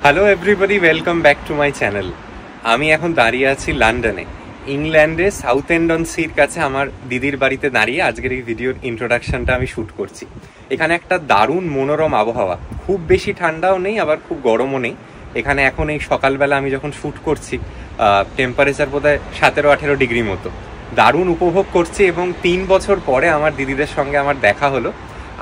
Hello everybody, welcome back to my channel. আমি এখন দাঁড়িয়ে আছি লন্ডনে, ইংল্যান্ডে সাউথ এন্ড অন সির কাছে আমার দিদির বাড়িতে দাঁড়িয়ে আজকের এই ভিডিওর ইন্ট্রোডাকশনটা আমি শ্যুট করছি। এখানে একটা দারুণ মনোরম আবহাওয়া, খুব বেশি ঠান্ডাও নেই আবার খুব গরমও নেই। এখানে এখন এই সকালবেলা আমি যখন শ্যুট করছি টেম্পারেচার বোধহয় 17-18 ডিগ্রি মতো। দারুণ উপভোগ করছি এবং 3 বছর পরে আমার দিদিদের সঙ্গে আমার দেখা হলো।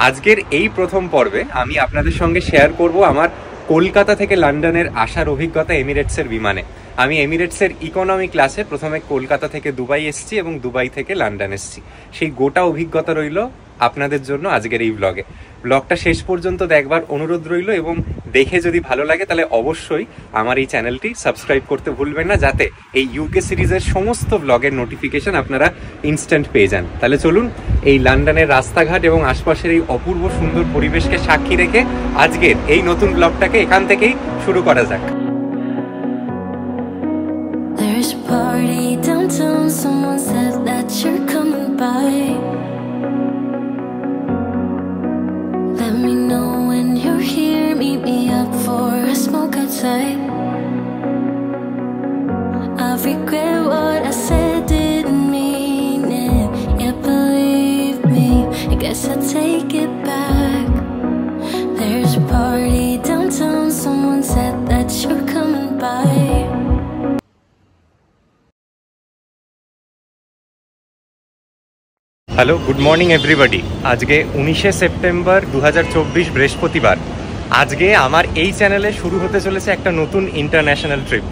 আজকের এই প্রথম পর্বে আমি আপনাদের সঙ্গে শেয়ার করব আমার কলকাতা থেকে লন্ডনের আসার অভিজ্ঞতা এমিরেটসের বিমানে। আমি এমিরেটসের ইকোনমি ক্লাসে প্রথমে কলকাতা থেকে দুবাই এসেছি এবং দুবাই থেকে লন্ডন এসেছি। সেই গোটা অভিজ্ঞতা রইল আপনাদের জন্য আজকের এই ব্লগটা শেষ পর্যন্ত দেখবার অনুরোধ রইল, এবং দেখে যদি ভালো লাগে তাহলে অবশ্যই আমার এই চ্যানেলটি সাবস্ক্রাইব করতে ভুলবেন না, যাতে এই ইউকে সিরিজের সমস্ত ব্লগের নোটিফিকেশন আপনারা ইনস্ট্যান্ট পেয়ে যান। তাহলে চলুন এই লন্ডনের রাস্তাঘাট এবং আশপাশের এই অপূর্ব সুন্দর পরিবেশকে সাক্ষী রেখে আজকের এই নতুন ব্লগটাকে এখান থেকেই শুরু করা যাক। There's a party downtown, someone said that you're coming by. Let me know when you're here, meet me up for a smoke outside. I regret what I said, didn't mean it. Yeah, believe me, I guess I'll take it back. There's a party downtown, someone said that you're coming by. Hello, good morning everybody. আজকে 19শে September 2024 বৃহস্পতিবার। আজকে আমার এই চ্যানেলে শুরু হতে চলেছে একটা নতুন ইন্টারন্যাশনাল ট্রিপ।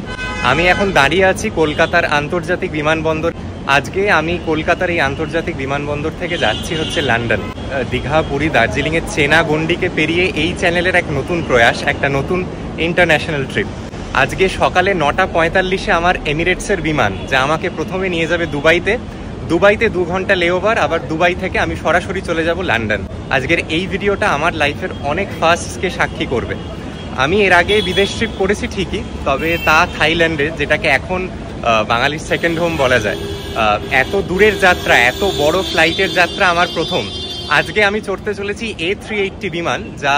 আমি এখন দাঁড়িয়ে আছি কলকাতার আন্তর্জাতিক বিমানবন্দর। আজকে আমি কলকাতার এই আন্তর্জাতিক বিমানবন্দর থেকে যাচ্ছি হচ্ছে লন্ডন। দীঘা, পুরী, দার্জিলিংয়ের চেনা গণ্ডিকে পেরিয়ে এই চ্যানেলের এক নতুন প্রয়াস, একটা নতুন ইন্টারন্যাশনাল ট্রিপ। আজকে সকালে 9:45-এ আমার এমিরেটসের বিমান, যা আমাকে প্রথমে নিয়ে যাবে দুবাইতে 2 ঘন্টা লেওভার, আবার দুবাই থেকে আমি সরাসরি চলে যাব লন্ডন। আজকের এই ভিডিওটা আমার লাইফের অনেক ফার্স্টকে সাক্ষী করবে। আমি এর আগে বিদেশ ট্রিপ করেছি ঠিকই, তবে তা থাইল্যান্ডে, যেটাকে এখন বাঙালির সেকেন্ড হোম বলা যায়। এত দূরের যাত্রা, এত বড় ফ্লাইটের যাত্রা আমার প্রথম। আজকে আমি চড়তে চলেছি A380 বিমান, যা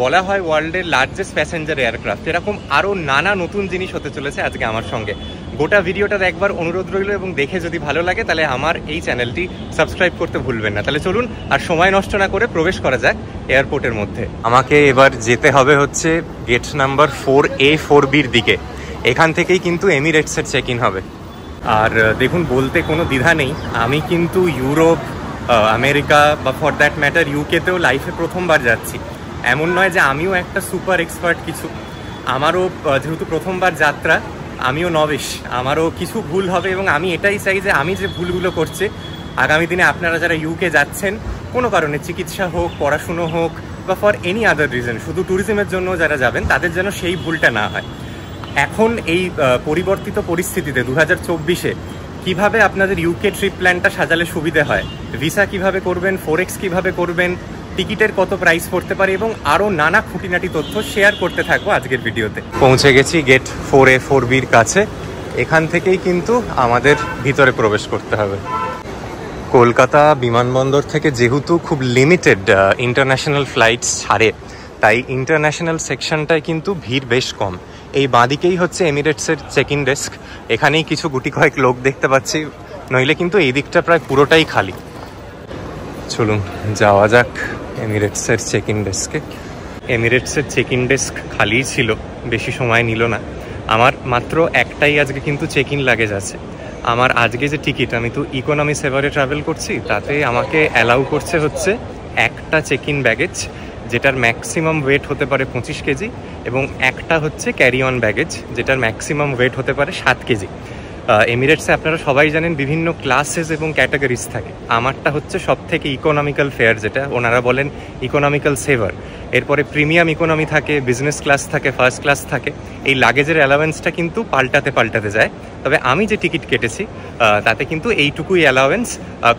বলা হয় ওয়ার্ল্ডের লার্জেস্ট প্যাসেঞ্জার এয়ারক্রাফট। এরকম আরও নানা নতুন জিনিস হতে চলেছে আজকে আমার সঙ্গে। গোটা ভিডিওটা দেখবার অনুরোধ রইল, এবং দেখে যদি ভালো লাগে তাহলে আমার এই চ্যানেলটি সাবস্ক্রাইব করতে ভুলবেন না। তাহলে চলুন আর সময় নষ্ট না করে প্রবেশ করা যাক এয়ারপোর্টের মধ্যে। আমাকে এবার যেতে হবে হচ্ছে গেট নাম্বার 4A 4Bর দিকে। এখান থেকেই কিন্তু এমিরেটসের চেক ইন হবে। আর দেখুন, বলতে কোনো দ্বিধা নেই, আমি কিন্তু ইউরোপ, আমেরিকা বা ফর দ্যাট ম্যাটার ইউকেতেও লাইফে প্রথমবার যাচ্ছি। এমন নয় যে আমিও একটা সুপার এক্সপার্ট কিছু। আমারও যেহেতু প্রথমবার যাত্রা, আমিও নবেশ, আমারও কিছু ভুল হবে, এবং আমি এটাই চাই যে আমি যে ভুলগুলো করছি আগামী দিনে আপনারা যারা ইউকে যাচ্ছেন কোনো কারণে, চিকিৎসা হোক, পড়াশুনো হোক বা ফর এনি আদার রিজন, শুধু ট্যুরিজমের জন্য যারা যাবেন তাদের যেন সেই ভুলটা না হয়। এখন এই পরিবর্তিত পরিস্থিতিতে 2024-এ কিভাবে আপনাদের ইউকে ট্রিপ প্ল্যানটা সাজালে সুবিধে হয়, ভিসা কিভাবে করবেন, ফরেক্স কিভাবে করবেন, টিকিটের কত প্রাইস পড়তে পারে, এবং আরও নানা খুঁটিনাটি তথ্য শেয়ার করতে থাকবো আজকের ভিডিওতে। পৌঁছে গেছি গেট 4A 4Bর কাছে। এখান থেকেই কিন্তু আমাদের ভিতরে প্রবেশ করতে হবে। কলকাতা বিমানবন্দর থেকে যেহেতু খুব লিমিটেড ইন্টারন্যাশনাল ফ্লাইটস ছাড়ে, তাই ইন্টারন্যাশনাল সেকশনটায় কিন্তু ভিড় বেশ কম। এই বাঁদিকেই হচ্ছে এমিরেটসের চেক ইন ডেস্ক। এখানেই কিছু গুটি কয়েক লোক দেখতে পাচ্ছি, নইলে কিন্তু এই দিকটা প্রায় পুরোটাই খালি। চলুন যাওয়া যাক এমিরেটসের চেক ইন ডেস্কে। এমিরেটসের চেক ইন ডেস্ক খালিই ছিল, বেশি সময় নিল না। আমার মাত্র একটাই আজকে কিন্তু চেক ইন লাগেজ আছে। আমার আজকে যে টিকিট, আমি তো ইকোনমি সেভারে ট্রাভেল করছি, তাতে আমাকে অ্যালাউ করছে হচ্ছে একটা চেক ইন ব্যাগেজ, যেটার ম্যাক্সিমাম ওয়েট হতে পারে 25 কেজি, এবং একটা হচ্ছে ক্যারি অন ব্যাগেজ, যেটার ম্যাক্সিমাম ওয়েট হতে পারে 7 কেজি। এমিরেটসে আপনারা সবাই জানেন বিভিন্ন ক্লাসেস এবং ক্যাটাগরিজ থাকে। আমারটা হচ্ছে সব থেকে ইকোনমিক্যাল ফেয়ার, যেটা ওনারা বলেন ইকোনমিক্যাল সেভার। এরপরে প্রিমিয়াম ইকোনমি থাকে, বিজনেস ক্লাস থাকে, ফার্স্ট ক্লাস থাকে। এই লাগেজের অ্যালাওয়েন্সটা কিন্তু পাল্টাতে যায়। তবে আমি যে টিকিট কেটেছি তাতে কিন্তু এইটুকুই অ্যালাওয়েন্স।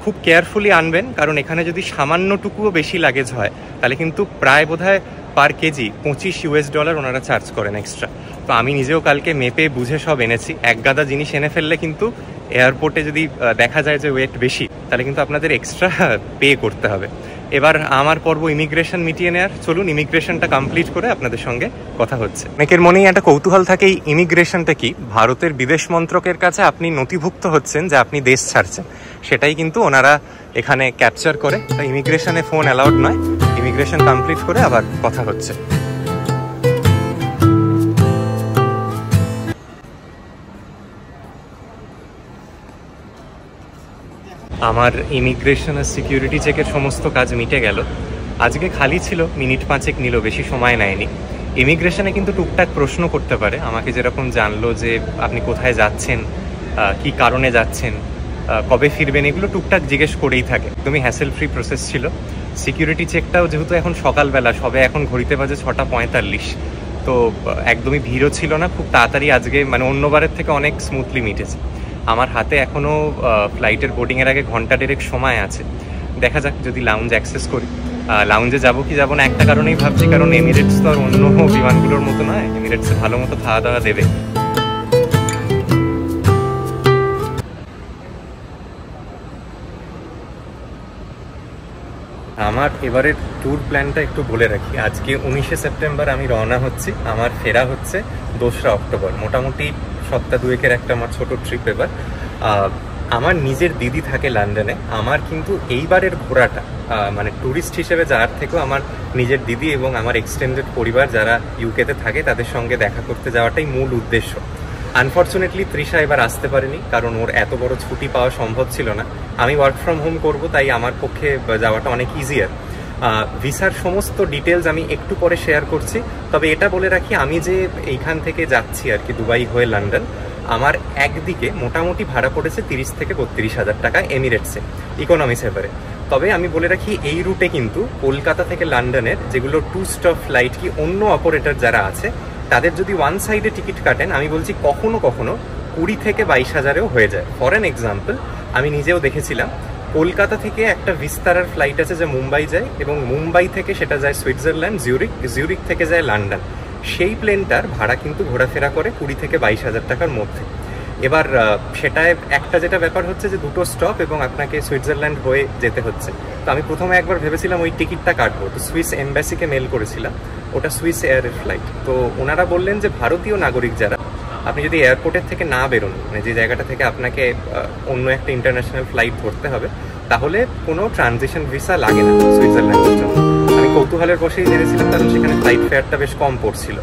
খুব কেয়ারফুলি আনবেন, কারণ এখানে যদি সামান্যটুকুও বেশি লাগেজ হয় তাহলে কিন্তু প্রায় বোধহয় পার কেজি $25 ওনারা চার্জ করেন এক্সট্রা। তো আমি নিজেও কালকে মেপে বুঝে সব এনেছি। এক গাদা জিনিস এনে ফেললে কিন্তু এয়ারপোর্টে যদি দেখা যায় যে ওয়েট বেশি, তাহলে কিন্তু আপনাদের এক্সট্রা পে করতে হবে। এবার আমার পর্ব ইমিগ্রেশন মিটিয়ে নেওয়ার। চলুন ইমিগ্রেশনটা কমপ্লিট করে আপনাদের সঙ্গে কথা হচ্ছে। অনেকের মনেই একটা কৌতূহল থাকে এই ইমিগ্রেশনটা কি। ভারতের বিদেশ মন্ত্রকের কাছে আপনি নথিভুক্ত হচ্ছেন যে আপনি দেশ ছাড়ছেন, সেটাই কিন্তু ওনারা এখানে ক্যাপচার করে। তাই ইমিগ্রেশনে ফোন অ্যালাউড নয়। ইমিগ্রেশন কমপ্লিট করে আবার কথা হচ্ছে। আমার ইমিগ্রেশন আর সিকিউরিটি চেকের সমস্ত কাজ মিটে গেল। আজকে খালি ছিল, মিনিট 5 নিল, বেশি সময় নেয়নি। ইমিগ্রেশনে কিন্তু টুকটাক প্রশ্ন করতে পারে। আমাকে যেরকম জানলো যে আপনি কোথায় যাচ্ছেন, কি কারণে যাচ্ছেন, কবে ফিরবেন, এগুলো টুকটাক জিজ্ঞেস করেই থাকে। একদমই হ্যাসেল ফ্রি প্রসেস ছিল। সিকিউরিটি চেকটাও যেহেতু এখন সকালবেলা, সবে এখন ঘড়িতে বাজে 6:45, তো একদমই ভিড়ও ছিল না, খুব তাড়াতাড়ি আজকে মানে অন্যবারের থেকে অনেক স্মুথলি মিটেছে। আমার হাতে এখনও ফ্লাইটের বোর্ডিংয়ের আগে ঘন্টা 1.5 সময় আছে। দেখা যাক যদি লাউঞ্জ অ্যাক্সেস করি। লাউঞ্জে যাবো কি যাবো না একটা কারণেই ভাবছি, কারণ এমিরেটস তো আর অন্য বিমানগুলোর মতো নয়, এমিরেটসে ভালো মতো খাওয়া দাওয়া দেবে। আমার এবারের ট্যুর প্ল্যানটা একটু বলে রাখি। আজকে 19শে সেপ্টেম্বর আমি রওনা হচ্ছি, আমার ফেরা হচ্ছে 2রা অক্টোবর। মোটামুটি সপ্তাহ 2-এর একটা আমার ছোট ট্রিপ। এবার আমার নিজের দিদি থাকে লন্ডনে। আমার কিন্তু এইবারের ঘোরাটা মানে ট্যুরিস্ট হিসেবে যাওয়ার থেকেও আমার নিজের দিদি এবং আমার এক্সটেন্ডেড পরিবার যারা ইউকেতে থাকে তাদের সঙ্গে দেখা করতে যাওয়াটাই মূল উদ্দেশ্য। আনফর্চুনেটলি তৃষা এবার আসতে পারেনি, কারণ ওর এত বড় ছুটি পাওয়া সম্ভব ছিল না। আমি ওয়ার্ক ফ্রম হোম করব, তাই আমার পক্ষে যাওয়াটা অনেক ইজিয়ার। ভিসার সমস্ত ডিটেলস আমি একটু পরে শেয়ার করছি। তবে এটা বলে রাখি, আমি যে এইখান থেকে যাচ্ছি আর কি দুবাই হয়ে লন্ডন, আমার একদিকে মোটামুটি ভাড়া পড়েছে 30 থেকে 32 হাজার টাকা এমিরেটসে, ইকোনমি সেভারে। তবে আমি বলে রাখি এই রুটে কিন্তু কলকাতা থেকে লন্ডনের যেগুলো 2 স্টপ ফ্লাইট কি অন্য অপারেটর যারা আছে তাদের যদি ওয়ান সাইডে টিকিট কাটেন, আমি বলছি কখনো কখনো 20 থেকে 22 হাজারেও হয়ে যায়। ফর অ্যান এক্সাম্পল, আমি নিজেও দেখেছিলাম কলকাতা থেকে একটা বিস্তারার ফ্লাইট আছে যে মুম্বাই যায়, এবং মুম্বাই থেকে সেটা যায় সুইজারল্যান্ড, জিউরিক থেকে যায় লন্ডন। সেই প্লেনটার ভাড়া কিন্তু ঘোরাফেরা করে 20 থেকে 22 হাজার টাকার মধ্যে। এবার সেটায় একটা যেটা ব্যাপার হচ্ছে যে 2টো স্টপ এবং আপনাকে সুইজারল্যান্ড হয়ে যেতে হচ্ছে। তো আমি প্রথমে একবার ভেবেছিলাম ওই টিকিটটা কাটবো, তো সুইস এম্বাসিকে মেল করেছিলাম, ওটা সুইস এয়ারের ফ্লাইট। তো ওনারা বললেন যে ভারতীয় নাগরিক যারা, আপনি যদি এয়ারপোর্টের থেকে না বেরোন, মানে যে জায়গাটা থেকে আপনাকে অন্য একটা ইন্টারন্যাশনাল ফ্লাইট ধরতে হবে, তাহলে কোনো ট্রানজিশন ভিসা লাগে না সুইজারল্যান্ডের জন্য। আমি কৌতূহলের বসেই জেনেছিলাম, কারণ সেখানে ফ্লাইট ফেয়ারটা বেশ কম পড়ছিল।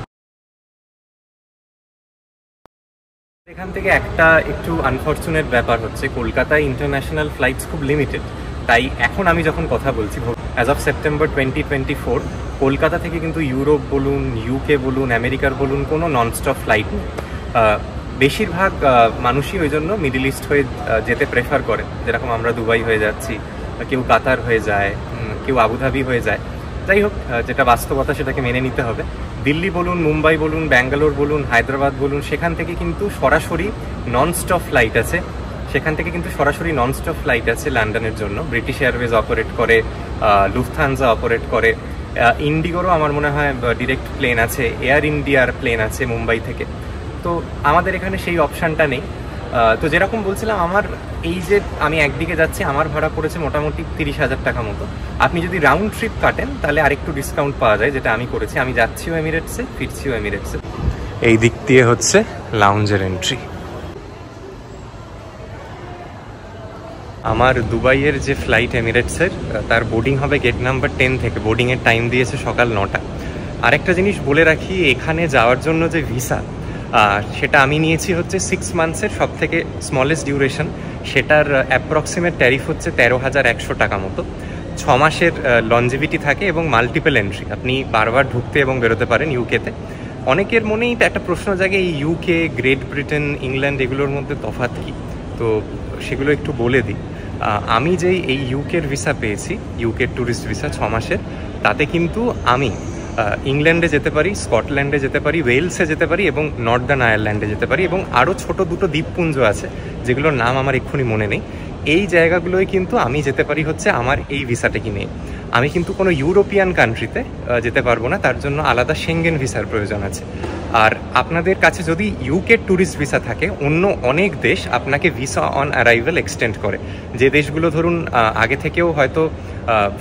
এখান থেকে একটা একটু আনফর্চুনেট ব্যাপার হচ্ছে, কলকাতায় ইন্টারন্যাশনাল ফ্লাইটস খুব লিমিটেড। তাই এখন আমি যখন কথা বলছি, অ্যাজ অফ সেপ্টেম্বর 2024 কলকাতা থেকে কিন্তু ইউরোপ বলুন, ইউকে বলুন, আমেরিকার বলুন, কোনো ননস্টপ ফ্লাইট নেই। বেশিরভাগ মানুষই ওই জন্য মিডল ইস্ট হয়ে যেতে প্রেফার করে, যেরকম আমরা দুবাই হয়ে যাচ্ছি, কেউ কাতার হয়ে যায়, কেউ আবুধাবি হয়ে যায়। যাই হোক, যেটা বাস্তবতা সেটাকে মেনে নিতে হবে। দিল্লি বলুন, মুম্বাই বলুন, ব্যাঙ্গালোর বলুন, হায়দ্রাবাদ বলুন, সেখান থেকে কিন্তু সরাসরি ননস্টপ ফ্লাইট আছে। লন্ডনের জন্য ব্রিটিশ এয়ারওয়েজ অপারেট করে, লুফথানজা অপারেট করে, ইন্ডিগোরও আমার মনে হয় ডিরেক্ট প্লেন আছে, এয়ার ইন্ডিয়ার প্লেন আছে মুম্বাই থেকে। তো আমাদের এখানে সেই অপশানটা নেই। তো যেরকম বলছিলাম, আমার এই যে আমি একদিকে যাচ্ছি, আমার ভাড়া পড়েছে মোটামুটি 30 হাজার টাকা মতো। আপনি যদি রাউন্ড ট্রিপ কাটেন তাহলে আরেকটু ডিসকাউন্ট পাওয়া যায়, যেটা আমি করেছি। আমি যাচ্ছিও এমিরেটসে, ফিরছিও এমিরেটসে। এই দিক দিয়ে হচ্ছে লাউঞ্জের এন্ট্রি। আমার দুবাইয়ের যে ফ্লাইট এমিরেটসের, তার বোর্ডিং হবে গেট নাম্বার 10 থেকে। বোর্ডিংয়ের টাইম দিয়েছে সকাল 9টা। আরেকটা জিনিস বলে রাখি, এখানে যাওয়ার জন্য যে ভিসা, সেটা আমি নিয়েছি হচ্ছে 6 মান্থসের সব থেকে স্মলেস্ট ডিউরেশন। সেটার অ্যাপ্রক্সিমেট ট্যারিফ হচ্ছে 13,100 টাকা মতো। 6 মাসের লঞ্জিভিটি থাকে এবং মাল্টিপল এন্ট্রি, আপনি বারবার ঢুকতে এবং বেরোতে পারেন ইউকেতে। অনেকের মনেই একটা প্রশ্ন জাগে, এই ইউকে, গ্রেট ব্রিটেন, ইংল্যান্ড এগুলোর মধ্যে তফাৎ কী? তো সেগুলো একটু বলে দিই। আমি যেই এই ইউকের ভিসা পেয়েছি, ইউকের ট্যুরিস্ট ভিসা 6 মাসের, তাতে কিন্তু আমি ইংল্যান্ডে যেতে পারি, স্কটল্যান্ডে যেতে পারি, ওয়েলসে যেতে পারি এবং নর্দার্ন আয়ারল্যান্ডে যেতে পারি, এবং আরও ছোট 2টো দ্বীপপুঞ্জ আছে যেগুলোর নাম আমার এক্ষুনি মনে নেই। এই জায়গাগুলোয় কিন্তু আমি যেতে পারি হচ্ছে আমার এই ভিসাটাকে নিয়ে। আমি কিন্তু কোনো ইউরোপিয়ান কান্ট্রিতে যেতে পারবো না, তার জন্য আলাদা সেঙ্গেন ভিসার প্রয়োজন আছে। আর আপনাদের কাছে যদি ইউকে ট্যুরিস্ট ভিসা থাকে, অন্য অনেক দেশ আপনাকে ভিসা অন অ্যারাইভেল এক্সটেন্ড করে। যে দেশগুলো ধরুন আগে থেকেও হয়তো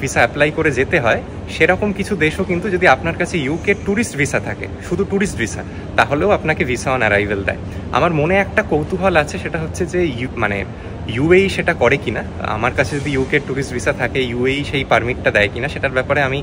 ভিসা অ্যাপ্লাই করে যেতে হয়, সেরকম কিছু দেশও কিন্তু যদি আপনার কাছে ইউকে ট্যুরিস্ট ভিসা থাকে, শুধু ট্যুরিস্ট ভিসা, তাহলেও আপনাকে ভিসা অন অ্যারাইভেল দেয়। আমার মনে একটা কৌতূহল আছে, সেটা হচ্ছে যে ইউএই সেটা করে কিনা। আমার কাছে যদি ইউকে ট্যুরিস্ট ভিসা থাকে, ইউএই সেই পারমিটটা দেয় কিনা সেটার ব্যাপারে আমি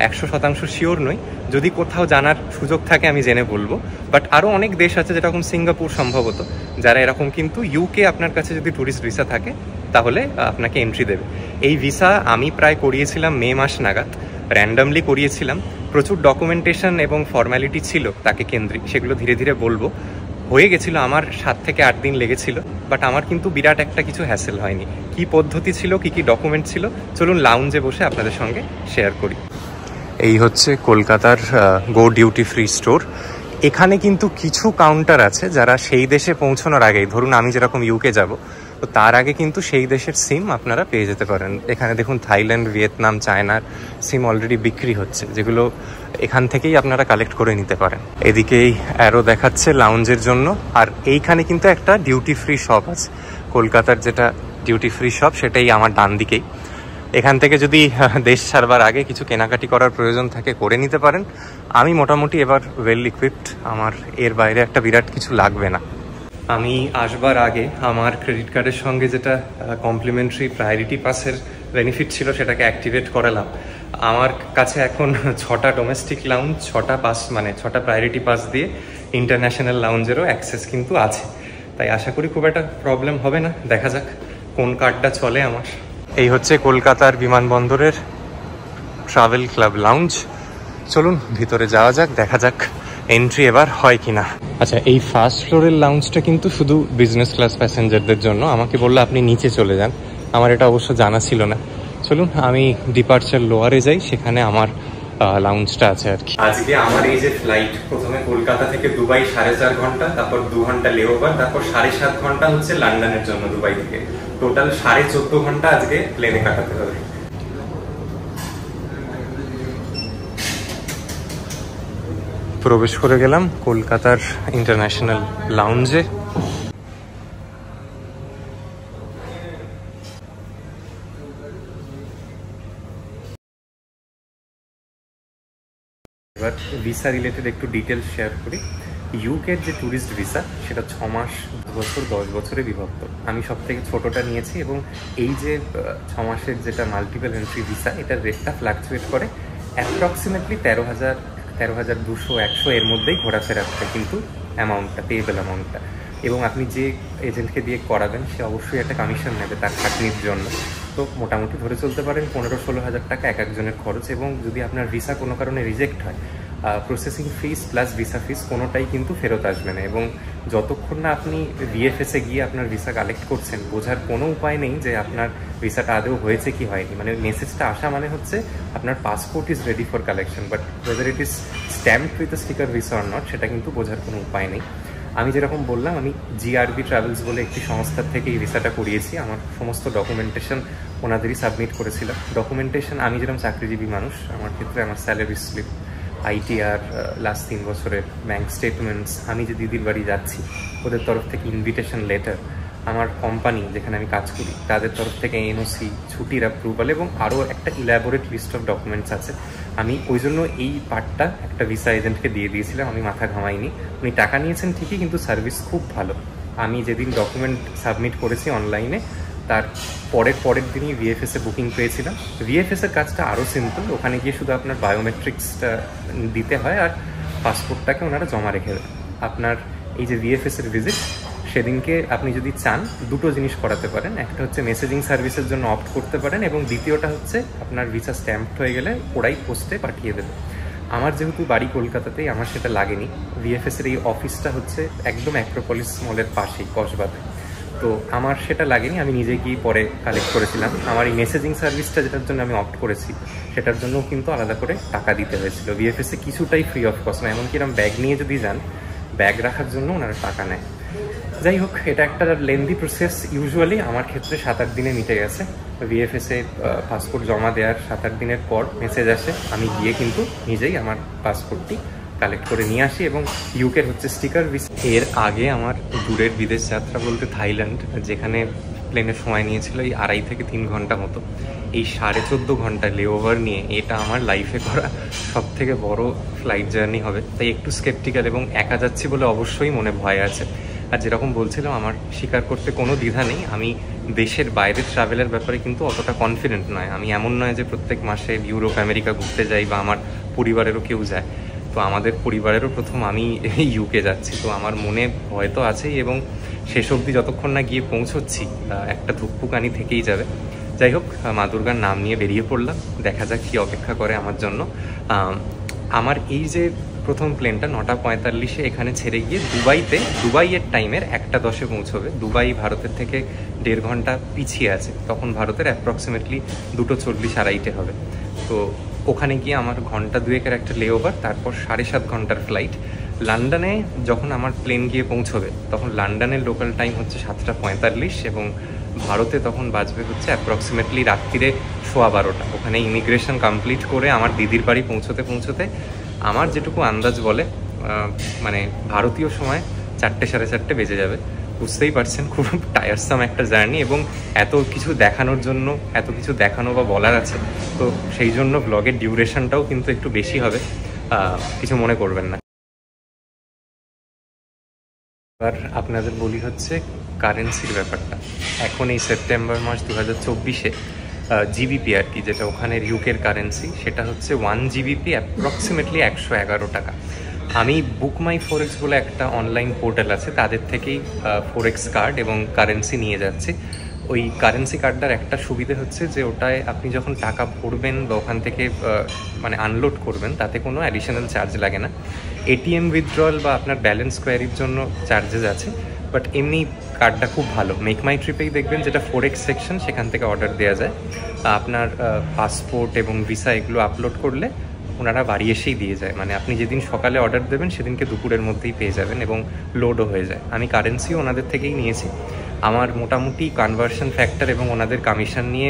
100% শিওর নই। যদি কোথাও জানার সুযোগ থাকে আমি জেনে বলবো। বাট আরও অনেক দেশ আছে, যেরকম সিঙ্গাপুর সম্ভবত, যারা এরকম কিন্তু ইউকে আপনার কাছে যদি ট্যুরিস্ট ভিসা থাকে তাহলে আপনাকে এন্ট্রি দেবে। এই ভিসা আমি প্রায় করিয়েছিলাম মে মাস নাগাদ, র্যান্ডামলি করিয়েছিলাম। প্রচুর ডকুমেন্টেশন এবং ফর্ম্যালিটি ছিল তাকে কেন্দ্রিক, সেগুলো ধীরে ধীরে বলবো। হয়ে গেছিলো, আমার 7 থেকে 8 দিন লেগেছিল, বাট আমার কিন্তু বিরাট একটা কিছু হ্যাসেল হয়নি। কি পদ্ধতি ছিল, কি কি ডকুমেন্ট ছিল, চলুন লাউঞ্জে বসে আপনাদের সঙ্গে শেয়ার করি। এই হচ্ছে কলকাতার গো ডিউটি ফ্রি স্টোর। এখানে কিন্তু কিছু কাউন্টার আছে যারা সেই দেশে পৌঁছানোর আগেই, ধরুন আমি যেরকম ইউকে যাব, তো তার আগে কিন্তু সেই দেশের সিম আপনারা পেয়ে যেতে পারেন। এখানে দেখুন থাইল্যান্ড, ভিয়েতনাম, চায়নার সিম অলরেডি বিক্রি হচ্ছে, যেগুলো এখান থেকেই আপনারা কালেক্ট করে নিতে পারেন। এদিকেই অ্যারো দেখাচ্ছে লাউঞ্জের জন্য। আর এইখানে কিন্তু একটা ডিউটি ফ্রি শপ আছে, কলকাতার যেটা ডিউটি ফ্রি শপ সেটাই আমার ডান দিকেই। এখান থেকে যদি দেশ ছাড়বার আগে কিছু কেনাকাটি করার প্রয়োজন থাকে করে নিতে পারেন। আমি মোটামুটি এবার ওয়েল ইকুইপড, আমার এর বাইরে একটা বিরাট কিছু লাগবে না। আমি আসবার আগে আমার ক্রেডিট কার্ডের সঙ্গে যেটা কমপ্লিমেন্টারি প্রায়োরিটি পাসের বেনিফিট ছিল সেটাকে অ্যাক্টিভেট করালাম। আমার কাছে এখন 6টা ডোমেস্টিক লাউঞ্জ, 6টা পাস, মানে 6টা প্রায়োরিটি পাস দিয়ে ইন্টারন্যাশনাল লাউঞ্জেরও অ্যাক্সেস কিন্তু আছে। তাই আশা করি খুব একটা প্রবলেম হবে না। দেখা যাক কোন কার্ডটা চলে আমার। এই হচ্ছে কলকাতার বিমানবন্দরের ট্রাভেল ক্লাব লাউঞ্জ। চলুন ভিতরে যাওয়া যাক, দেখা যাক এন্ট্রি এবার হয় কিনা। আচ্ছা, এই ফার্স্ট ফ্লোরের লাউঞ্জটা কিন্তু শুধু বিজনেস ক্লাস প্যাসেঞ্জারদের জন্য। আমাকে বললো আপনি নিচে চলে যান, আমার এটা অবশ্য জানা ছিল না। চলুন আমি ডিপার্চার লোয়ারে যাই, সেখানে আমার লাউঞ্জটা আছে আর কি। আজকে আমার এই যে ফ্লাইট, প্রথমে কলকাতা থেকে দুবাই 4.5 ঘন্টা, তারপর 2 ঘন্টা লেওভার, তারপর 7.5 ঘন্টা হচ্ছে লন্ডনের জন্য দুবাই থেকে। টোটাল 14.5 ঘন্টা আজকে প্লেনে কাটাতে হবে। প্রবেশ করে গেলাম কলকাতার ইন্টারন্যাশনাল লাউঞ্জে। এবার ভিসা রিলেটেড একটু ডিটেলস শেয়ার করি। ইউকের যে ট্যুরিস্ট ভিসা সেটা 6 মাস, 2 বছর, 10 বছরে বিভক্ত। আমি সব থেকে ছোটোটা নিয়েছি, এবং এই যে 6 মাসের যেটা মাল্টিপল এন্ট্রি ভিসা, এটার রেটটা ফ্লাকচুয়েট করে অ্যাপ্রক্সিমেটলি 13,200, 100 এর মধ্যেই ঘোরাফেরা করে কিন্তু অ্যামাউন্টটা, পেয়েবল অ্যামাউন্টটা। এবং আপনি যে এজেন্টকে দিয়ে করাবেন সে অবশ্যই একটা কমিশন নেবে তার খাটনির জন্য। তো মোটামুটি ধরে চলতে পারেন 15-16 হাজার টাকা এক একজনের খরচ। এবং যদি আপনার ভিসা কোনো কারণে রিজেক্ট হয়, প্রসেসিং ফিস প্লাস ভিসা ফিস কোনোটাই কিন্তু ফেরত আসবে না। এবং যতক্ষণ না আপনি ভিএফএসে গিয়ে আপনার ভিসা কালেক্ট করছেন, বোঝার কোনো উপায় নেই যে আপনার ভিসাটা আদৌ হয়েছে কি হয়নি। মানে মেসেজটা আসা মানে হচ্ছে আপনার passport is ready for collection, but weather it is stamped with sticker visa or not, সেটা কিন্তু বোঝার কোনো উপায় নেই। আমি যেরকম বললাম, আমি জিআরবি ট্রাভেলস বলে একটি সংস্থার থেকে এই ভিসাটা করিয়েছি। আমার সমস্ত ডকুমেন্টেশন ওনাদেরই সাবমিট করেছিলাম। ডকুমেন্টেশন, আমি যেরকম চাকরিজীবী মানুষ, আমার ক্ষেত্রে আমার স্যালারি স্লিপ, আইটিআর, লাস্ট 3 বছরের ব্যাঙ্ক স্টেটমেন্টস, আমি যে দিদির বাড়ি যাচ্ছি ওদের তরফ থেকে ইনভিটেশন লেটার, আমার কোম্পানি যেখানে আমি কাজ করি তাদের তরফ থেকে এনওসি, ছুটির অ্যাপ্রুভাল, এবং আরও একটা ইলাবোরেট লিস্ট অফ ডকুমেন্টস আছে। আমি ওই জন্য এই পার্টটা একটা ভিসা এজেন্টকে দিয়ে দিয়েছিলাম, আমি মাথা ঘামাইনি। উনি টাকা নিয়েছেন ঠিকই, কিন্তু সার্ভিস খুব ভালো। আমি যেদিন ডকুমেন্ট সাবমিট করেছি অনলাইনে, তার পরের দিনই ভিএফএসে বুকিং পেয়েছিলাম। ভিএফএসের কাজটা আরও সিম্পল, ওখানে গিয়ে শুধু আপনার বায়োমেট্রিক্সটা দিতে হয় আর পাসপোর্টটাকে ওনারা জমা রেখে দেন। আপনার এই যে ভিএফএসের ভিজিট, সেদিনকে আপনি যদি চান 2টো জিনিস করাতে পারেন। একটা হচ্ছে মেসেজিং সার্ভিসের জন্য অপ্ট করতে পারেন, এবং দ্বিতীয়টা হচ্ছে আপনার ভিসা স্ট্যাম্পড হয়ে গেলে ওরাই পোস্টে পাঠিয়ে দেবে। আমার যেহেতু বাড়ি কলকাতাতেই, আমার সেটা লাগেনি। ভিএফএসের এই অফিসটা হচ্ছে একদম অ্যাক্রোপলিস মলের পাশেই, কসবাতে। তো আমার সেটা লাগেনি, আমি নিজে গিয়ে পরে কালেক্ট করেছিলাম। আমার এই মেসেজিং সার্ভিসটা যেটার জন্য আমি অপ্ট করেছি, সেটার জন্য কিন্তু আলাদা করে টাকা দিতে হয়েছিল। ভিএফএসে কিছুটাই ফ্রি অফ কস্ট না, এমনকি এরকম ব্যাগ নিয়ে যদি যান, ব্যাগ রাখার জন্য ওনারা টাকা নেয়। যাই হোক, এটা একটা লেন্দি প্রসেস। ইউজুয়ালি আমার ক্ষেত্রে 7-8 দিনে মিটে গেছে। VFS-এ পাসপোর্ট জমা দেওয়ার 7-8 দিনের পর মেসেজ আসে, আমি গিয়ে কিন্তু নিজেই আমার পাসপোর্টটি কালেক্ট করে নিয়ে আসি এবং ইউকের হচ্ছে স্টিকার ভিসা। এর আগে আমার দূরের বিদেশ যাত্রা বলতে থাইল্যান্ড, যেখানে প্লেনের সময় নিয়েছিল এই 2.5 থেকে 3 ঘন্টা মতো। এই 14.5 ঘন্টা লেওভার নিয়ে এটা আমার লাইফে করা সব থেকে বড় ফ্লাইট জার্নি হবে। তাই একটু স্কেপটিক্যাল এবং একা যাচ্ছি বলে অবশ্যই মনে ভয় আছে। আর যেরকম বলছিলাম, আমার স্বীকার করতে কোনো দ্বিধা নেই, আমি দেশের বাইরে ট্রাভেলের ব্যাপারে কিন্তু অতটা কনফিডেন্ট নয়। আমি এমন নয় যে প্রত্যেক মাসে ইউরোপ আমেরিকা ঘুরতে যাই বা আমার পরিবারেরও কেউ যায়। তো আমাদের পরিবারেরও প্রথম আমি ইউকে যাচ্ছি, তো আমার মনে ভয় তো আছেই এবং শেষ অবধি যতক্ষণ না গিয়ে পৌঁছচ্ছি একটা ধুকপুকানি থেকেই যাবে। যাই হোক, মা দুর্গার নাম নিয়ে বেরিয়ে পড়লাম, দেখা যাক কী অপেক্ষা করে আমার জন্য। আমার এই যে প্রথম প্লেনটা 9:45-এ এখানে ছেড়ে গিয়ে দুবাইয়ের টাইমের 1:10-এ পৌঁছবে। দুবাই ভারতের থেকে 1.5 ঘন্টা পিছিয়ে আছে, তখন ভারতের অ্যাপ্রক্সিমেটলি 2:40-2:30 হবে। তো ওখানে গিয়ে আমার ঘন্টা 2-এর একটা লেওভার, তারপর 7.5 ঘন্টার ফ্লাইট। লন্ডনে যখন আমার প্লেন গিয়ে পৌঁছবে তখন লন্ডনের লোকাল টাইম হচ্ছে 7:45 এবং ভারতে তখন বাজবে হচ্ছে অ্যাপ্রক্সিমেটলি রাত্রিরে 12:15। ওখানে ইমিগ্রেশন কমপ্লিট করে আমার দিদির বাড়ি পৌঁছতে আমার যেটুকু আন্দাজ বলে মানে ভারতীয় সময় 4-4:30 বেজে যাবে। বুঝতেই পারছেন খুব টায়ারসাম একটা জার্নি এবং এত কিছু দেখানোর জন্য, এত কিছু দেখানো বা বলার আছে, তো সেই জন্য ব্লগের ডিউরেশনটাও কিন্তু একটু বেশি হবে, কিছু মনে করবেন না। এবার আপনাদের বলি হচ্ছে কারেন্সির ব্যাপারটা। এখন এই সেপ্টেম্বর মাস 2024-এ জিবিপি আর কি, যেটা ওখানের ইউকের কারেন্সি, সেটা হচ্ছে 1 জিবিপি অ্যাপ্রক্সিমেটলি 111 টাকা। আমি বুক মাই ফোরেক্স বলে একটা অনলাইন পোর্টাল আছে, তাদের থেকেই ফোরেক্স কার্ড এবং কারেন্সি নিয়ে যাচ্ছি। ওই কারেন্সি কার্ডটার একটা সুবিধে হচ্ছে যে ওটায় আপনি যখন টাকা ভরবেন বা ওখান থেকে মানে আনলোড করবেন, তাতে কোনো অ্যাডিশনাল চার্জ লাগে না। এটিএম উইথড্রল বা আপনার ব্যালেন্স কোয়ারির জন্য চার্জেস আছে, বাট এমনি কার্ডটা খুব ভালো। মেক মাই ট্রিপেই দেখবেন যেটা ফোরেক্স সেকশন, সেখান থেকে অর্ডার দেওয়া যায়। আপনার পাসপোর্ট এবং ভিসা এগুলো আপলোড করলে ওনারা বাড়ি এসেই দিয়ে যায়, মানে আপনি যেদিন সকালে অর্ডার দেবেন সেদিনকে দুপুরের মধ্যেই পেয়ে যাবেন এবং লোডও হয়ে যায়। আমি কারেন্সিও ওনাদের থেকেই নিয়েছি। আমার মোটামুটি কনভার্সন ফ্যাক্টর এবং ওনাদের কমিশন নিয়ে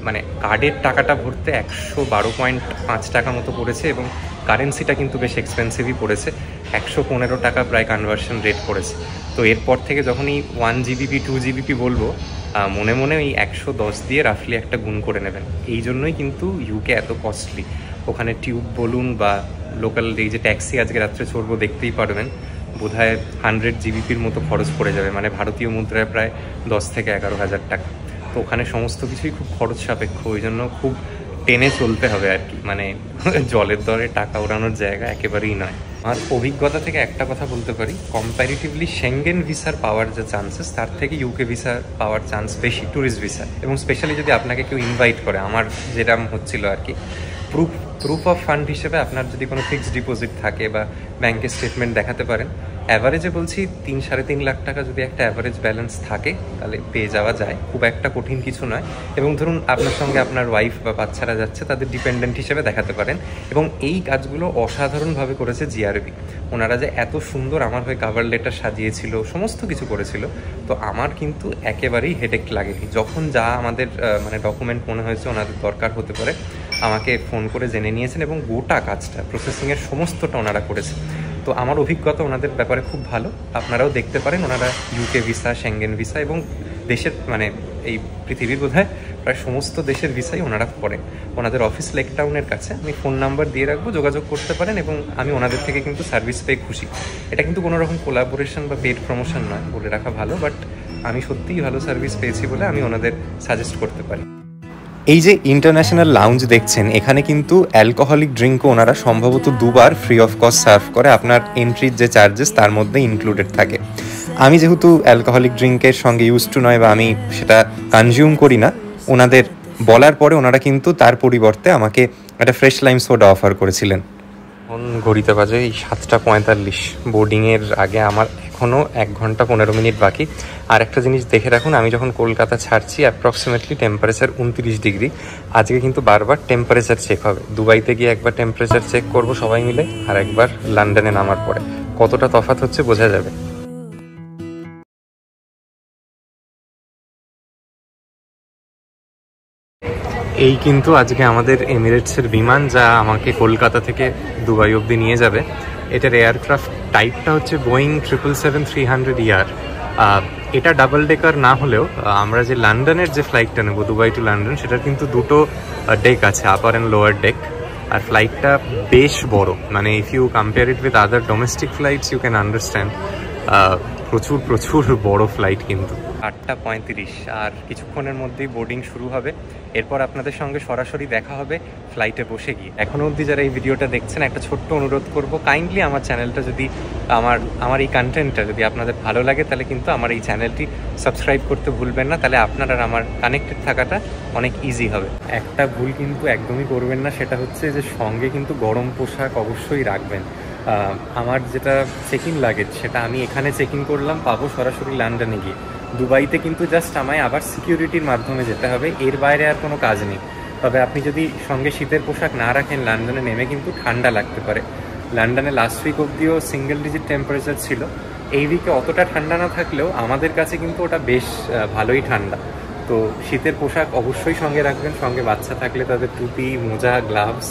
মানে কার্ডের টাকাটা ভরতে 112.5 টাকা মতো পড়েছে এবং কারেন্সিটা কিন্তু বেশ এক্সপেন্সিভই পড়েছে, 115 টাকা প্রায় কনভার্সন রেট পড়েছে। তো এরপর থেকে যখনই 1 জিবিপি 2 জিবিপি বলবো, মনে মনে ওই 110 দিয়ে রাফলি একটা গুণ করে নেবেন। এই জন্যই কিন্তু ইউকে এত কস্টলি। ওখানে টিউব বলুন বা লোকাল এই যে ট্যাক্সি আজকে রাত্রে চড়বো, দেখতেই পারবেন বোধহয় 100 জিবিপির মতো খরচ পড়ে যাবে, মানে ভারতীয় মুদ্রায় প্রায় 10 থেকে 11,000 টাকা। তো ওখানে সমস্ত কিছুই খুব খরচ সাপেক্ষ, ওই জন্য খুব টেনে চলতে হবে আর কি, মানে জলের দরে টাকা ওড়ানোর জায়গা একেবারেই নয়। আমার অভিজ্ঞতা থেকে একটা কথা বলতে পারি, কম্প্যারিটিভলি সেঙ্গেন ভিসার পাওয়ার যে চান্সেস, তার থেকে ইউকে ভিসার পাওয়ার চান্স বেশি, ট্যুরিস্ট ভিসা। এবং স্পেশালি যদি আপনাকে কেউ ইনভাইট করে, আমার যেরকম হচ্ছিল আর কি, প্রুফ অফ ফান্ড হিসেবে আপনার যদি কোনো ফিক্সড ডিপোজিট থাকে বা ব্যাংকের স্টেটমেন্ট দেখাতে পারেন, অ্যাভারেজে বলছি 3-3.5 লাখ টাকা যদি একটা অ্যাভারেজ ব্যালেন্স থাকে তাহলে পেয়ে যাওয়া যায়, খুব একটা কঠিন কিছু নয়। এবং ধরুন আপনার সঙ্গে আপনার ওয়াইফ বা বাচ্চারা যাচ্ছে, তাদের ডিপেন্ডেন্ট হিসেবে দেখাতে পারেন। এবং এই কাজগুলো অসাধারণভাবে করেছে জিআরবি। ওনারা যে এত সুন্দর আমার হয়ে কাভার লেটার সাজিয়েছিল, সমস্ত কিছু করেছিল, তো আমার কিন্তু একেবারেই হেডেক লাগেনি। যখন যা আমাদের মানে ডকুমেন্ট মনে হয়েছে ওনাদের দরকার হতে পারে, আমাকে ফোন করে জেনে নিয়েছেন এবং গোটা কাজটা প্রসেসিংয়ের সমস্তটা ওনারা করেছে। তো আমার অভিজ্ঞতা ওনাদের ব্যাপারে খুব ভালো। আপনারাও দেখতে পারেন, ওনারা ইউকে ভিসা, সেঙ্গেন ভিসা এবং দেশের মানে এই পৃথিবীর বোধহয় প্রায় সমস্ত দেশের ভিসাই ওনারা করেন। ওনাদের অফিস লেক টাউনের কাছে, আমি ফোন নাম্বার দিয়ে রাখবো, যোগাযোগ করতে পারেন। এবং আমি ওনাদের থেকে কিন্তু সার্ভিস পেয়ে খুশি। এটা কিন্তু কোনো রকম কোলাবোরেশন বা পেড প্রমোশন নয়, বলে রাখা ভালো, বাট আমি সত্যিই ভালো সার্ভিস পেয়েছি বলে আমি ওনাদের সাজেস্ট করতে পারি। এই যে ইন্টারন্যাশনাল লাউঞ্জ দেখছেন, এখানে কিন্তু অ্যালকোহলিক ড্রিঙ্কও ওনারা সম্ভবত 2 বার ফ্রি অফ কস্ট সার্ভ করে, আপনার এন্ট্রির যে চার্জেস তার মধ্যে ইনক্লুডেড থাকে। আমি যেহেতু অ্যালকোহলিক ড্রিঙ্কের সঙ্গে ইউজ টু নয় বা আমি সেটা কনজিউম করি না, ওনাদের বলার পরে ওনারা কিন্তু তার পরিবর্তে আমাকে একটা ফ্রেশ লাইম সোডা অফার করেছিলেন। এখন ঘড়িতে বাজে এই 7:45। বোর্ডিংয়ের আগে আমার এখনও 1 ঘন্টা 15 মিনিট বাকি। আর একটা জিনিস দেখে রাখুন, আমি যখন কলকাতা ছাড়ছি অ্যাপ্রক্সিমেটলি টেম্পারেচার 29 ডিগ্রি। আজকে কিন্তু বারবার টেম্পারেচার চেক হবে। দুবাইতে গিয়ে একবার টেম্পারেচার চেক করব সবাই মিলে, আর একবার লন্ডনে নামার পরে। কতটা তফাৎ হচ্ছে বোঝা যাবে। এই কিন্তু আজকে আমাদের এমিরেটসের বিমান, যা আমাকে কলকাতা থেকে দুবাই অবধি নিয়ে যাবে। এটার এয়ারক্রাফট টাইপটা হচ্ছে বোয়িং 777-300ER। এটা ডাবল ডেকার না হলেও আমরা যে লন্ডনের যে ফ্লাইটটা নেব দুবাই টু লন্ডন, সেটার কিন্তু দুটো ডেক আছে, আপার অ্যান্ড লোয়ার ডেক। আর ফ্লাইটটা বেশ বড়, মানে if you compare it with other domestic flights you can understand প্রচুর প্রচুর বড় ফ্লাইট কিন্তু। 8:35 আর কিছুক্ষণের মধ্যেই বোর্ডিং শুরু হবে। এরপর আপনাদের সঙ্গে সরাসরি দেখা হবে ফ্লাইটে বসে গিয়ে। এখনও অবধি যারা এই ভিডিওটা দেখছেন, একটা ছোট্ট অনুরোধ করব, কাইন্ডলি আমার চ্যানেলটা যদি আমার এই কন্টেন্টটা যদি আপনাদের ভালো লাগে, তাহলে কিন্তু আমার এই চ্যানেলটি সাবস্ক্রাইব করতে ভুলবেন না। তাহলে আপনার আর আমার কানেক্টেড থাকাটা অনেক ইজি হবে। একটা ভুল কিন্তু একদমই করবেন না, সেটা হচ্ছে যে সঙ্গে কিন্তু গরম পোশাক অবশ্যই রাখবেন। আমার যেটা চেক ইন লাগেজ, সেটা আমি এখানে চেক ইন করলাম, পাবো সরাসরি লন্ডনে গিয়ে। দুবাইতে কিন্তু জাস্ট আমায় আবার সিকিউরিটির মাধ্যমে যেতে হবে, এর বাইরে আর কোনো কাজ নেই। তবে আপনি যদি সঙ্গে শীতের পোশাক না রাখেন, লন্ডনে নেমে কিন্তু ঠান্ডা লাগতে পারে। লন্ডনে লাস্ট উইক অবধিও সিঙ্গেল ডিজিট টেম্পারেচার ছিল। এই উইকে অতটা ঠান্ডা না থাকলেও আমাদের কাছে কিন্তু ওটা বেশ ভালোই ঠান্ডা। তো শীতের পোশাক অবশ্যই সঙ্গে রাখবেন। সঙ্গে বাচ্চা থাকলে তাদের টুপি, মোজা, গ্লাভস,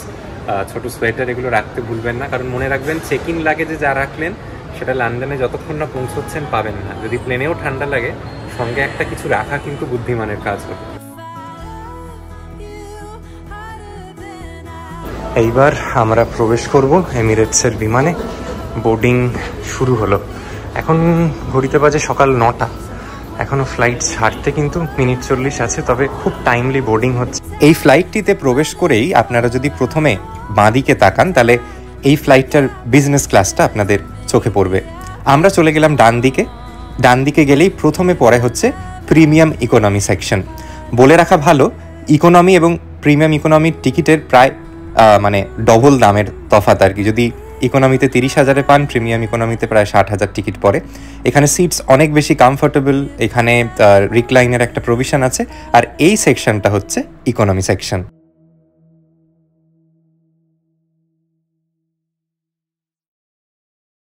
ছোট সোয়েটার এগুলো রাখতে ভুলবেন না। কারণ মনে রাখবেন, চেক ইন লাগেজে যা রাখলেন সেটা লন্ডনে যতক্ষণ না পৌঁছচ্ছেন পাবেন না। যদি প্লেনেও ঠান্ডা লাগে, সঙ্গে একটা কিছু রাখা কিন্তু বুদ্ধিমানের কাজ হবে। এইবার আমরা প্রবেশ করব এমিরেটসের বিমানে। বোর্ডিং শুরু হলো। এখন ঘড়িতে বাজে সকাল 9টা। এখনো ফ্লাইট ছাড়তে কিন্তু মিনিট 40 আছে, তবে খুব টাইমলি বোর্ডিং হচ্ছে। এই ফ্লাইটটিতে প্রবেশ করেই আপনারা যদি প্রথমে বাঁদিকে তাকান, তাহলে এই ফ্লাইটটার বিজনেস ক্লাসটা আপনাদের চোখে পড়বে। আমরা চলে গেলাম ডান দিকে গেলেই প্রথমে পড়ে হচ্ছে প্রিমিয়াম ইকোনমি সেকশন। বলে রাখা ভালো, ইকোনমি এবং প্রিমিয়াম ইকোনমির টিকিটের প্রায় মানে ডবল দামের তফাৎ আর কি। যদি ইকোনমিতে 30,000-এ পান, প্রিমিয়াম ইকোনমিতে প্রায় 60,000 টিকিট পড়ে। এখানে সিটস অনেক বেশি কমফোর্টেবল, এখানে রিক্লাইনের একটা প্রভিশন আছে। আর এই সেকশনটা হচ্ছে ইকোনমি সেকশন।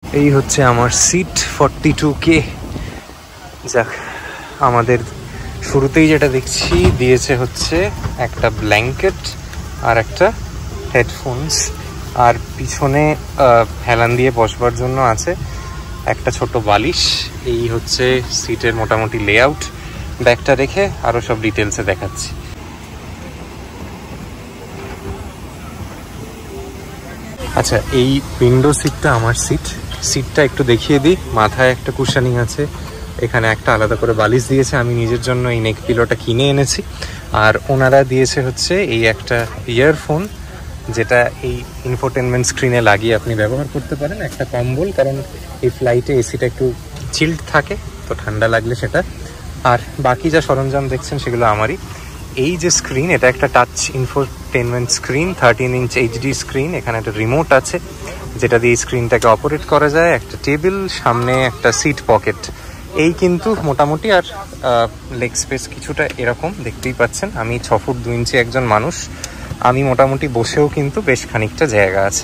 এই হচ্ছে আমার সিট 42K। যাক, আমাদের শুরুতেই যেটা দেখছি দিয়েছে হচ্ছে একটা ব্ল্যাঙ্কেট আর একটা হেডফোনস, আর পিছনে হেলান দিয়ে বসবার জন্য আছে একটা ছোট বালিশ। এই হচ্ছে সিটের মোটামুটি লেআউট। ব্যাগটা রেখে আরও সব ডিটেলসে দেখাচ্ছি। আচ্ছা, এই উইন্ডো সিটটা আমার সিটটা একটু দেখিয়ে দিই। মাথায় একটা কুশানিং আছে, এখানে একটা আলাদা করে বালিশ দিয়েছে। আমি নিজের জন্য এই নেক পিলোটা কিনে এনেছি। আর ওনারা দিয়েছে হচ্ছে এই একটা ইয়ারফোন, যেটা এই ইনফোটেনমেন্ট স্ক্রিনে লাগিয়ে আপনি ব্যবহার করতে পারেন। একটা কম্বল, কারণ এই ফ্লাইটে এসিটা একটু চিল্ড থাকে, তো ঠান্ডা লাগলে সেটা। আর বাকি যা সরঞ্জাম দেখছেন সেগুলো আমারই। এই যে স্ক্রিন, এটা একটা touch infotainment screen, 13 inch HD screen. এখানে একটা রিমোট আছে যেটা দিয়ে স্ক্রিনটাকে অপারেট করা যায়। একটা টেবিল, সামনে একটা সিট পকেট। এই কিন্তু মোটামুটি। আর লেগ স্পেস কিছুটা এরকম দেখতেই পাচ্ছেন। আমি 6 ফুট 2 ইঞ্চি একজন মানুষ, আমি মোটামুটি বসেও কিন্তু বেশ খানিকটা জায়গা আছে,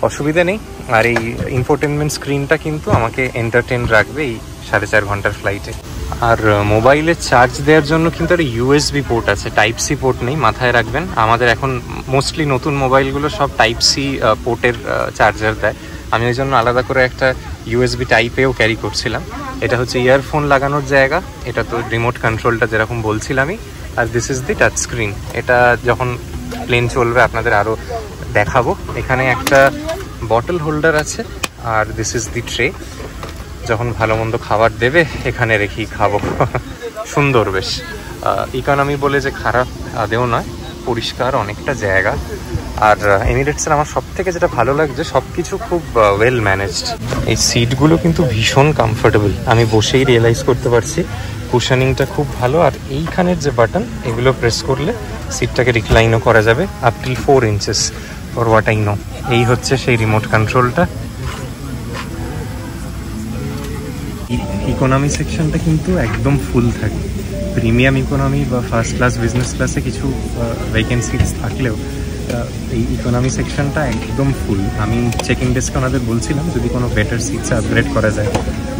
অসুবিধা নেই। আর এই ইনফোটেনমেন্ট স্ক্রিনটা কিন্তু আমাকে এন্টারটেন রাখবে এই 4.5 ঘন্টার ফ্লাইটে। আর মোবাইলের চার্জ দেওয়ার জন্য কিন্তু একটা USB পোর্ট আছে, টাইপ সি পোর্ট নেই, মাথায় রাখবেন। আমাদের এখন মোস্টলি নতুন মোবাইলগুলো সব টাইপ সি পোর্টের চার্জার দেয়। আমি ওই জন্য আলাদা করে একটা USB টাইপেও ক্যারি করছিলাম। এটা হচ্ছে ইয়ারফোন লাগানোর জায়গা, এটা তো রিমোট কন্ট্রোলটা যেরকম বলছিলামই। আর this is the touch screen. এটা যখন প্লেন চলবে আপনাদের আরও দেখাবো। এখানে একটা বটল হোল্ডার আছে, আর দিস ইজ দি ট্রে। যখন ভালো মন্দ খাবার দেবে এখানে রেখেই খাবো। সুন্দর বেশ। ইকোনমি বলে যে খারাপ আদেও নয়, পরিষ্কার অনেকটা জায়গা। আর এমিরেটসের আমার সব থেকে যেটা ভালো লাগছে, সব কিছু খুব ওয়েল ম্যানেজড। এই সিটগুলো কিন্তু ভীষণ কমফোর্টেবল, আমি বসেই রিয়েলাইজ করতে পারছি। কুশনিংটা খুব ভালো। আর এইখানের যে বাটন, এগুলো প্রেস করলে সিটটাকে রিক্লাইনও করা যাবে up till 4 inches for what I know. এই হচ্ছে সেই রিমোট কন্ট্রোলটা। ইকোনমি সেকশনটা কিন্তু একদম ফুল থাকে। প্রিমিয়াম ইকোনমি বা ফার্স্ট ক্লাস, বিজনেস ক্লাসে কিছু ভ্যাকেন্সিজ থাকলেও এই ইকোনমি সেকশনটা একদম ফুল। আমি চেকিং ডেস্কে ওনাদের বলছিলাম যদি কোনো বেটার সিটস আপগ্রেড করা যায়,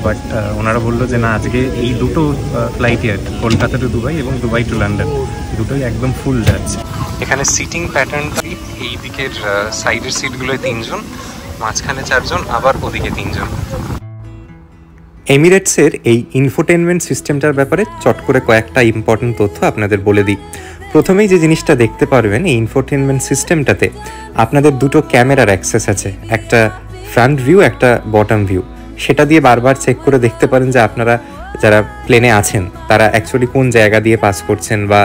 বাট ওনারা বললো যে না, আজকে এই দুটো ফ্লাইটই আর কলকাতা টু দুবাই এবং দুবাই টু লন্ডন দুটোই একদম ফুল যাচ্ছে। এখানে সিটিং প্যাটার্নটা এই দিকের সাইডের সিটগুলোয় 3 জন, মাঝখানে 4 জন, আবার ওদিকে 3 জন। এমিরেটসের এই ইনফোটেনমেন্ট সিস্টেমটার ব্যাপারে চট করে কয়েকটা ইম্পর্টেন্ট তথ্য আপনাদের বলে দিই। প্রথমেই যে জিনিসটা দেখতে পারবেন এই ইনফোটেনমেন্ট সিস্টেমটাতে আপনাদের দুটো ক্যামেরার অ্যাক্সেস আছে, একটা ফ্রন্ট ভিউ, একটা বটম ভিউ। সেটা দিয়ে বারবার চেক করে দেখতে পারেন যে আপনারা যারা প্লেনে আছেন তারা অ্যাকচুয়ালি কোন জায়গা দিয়ে পাস করছেন বা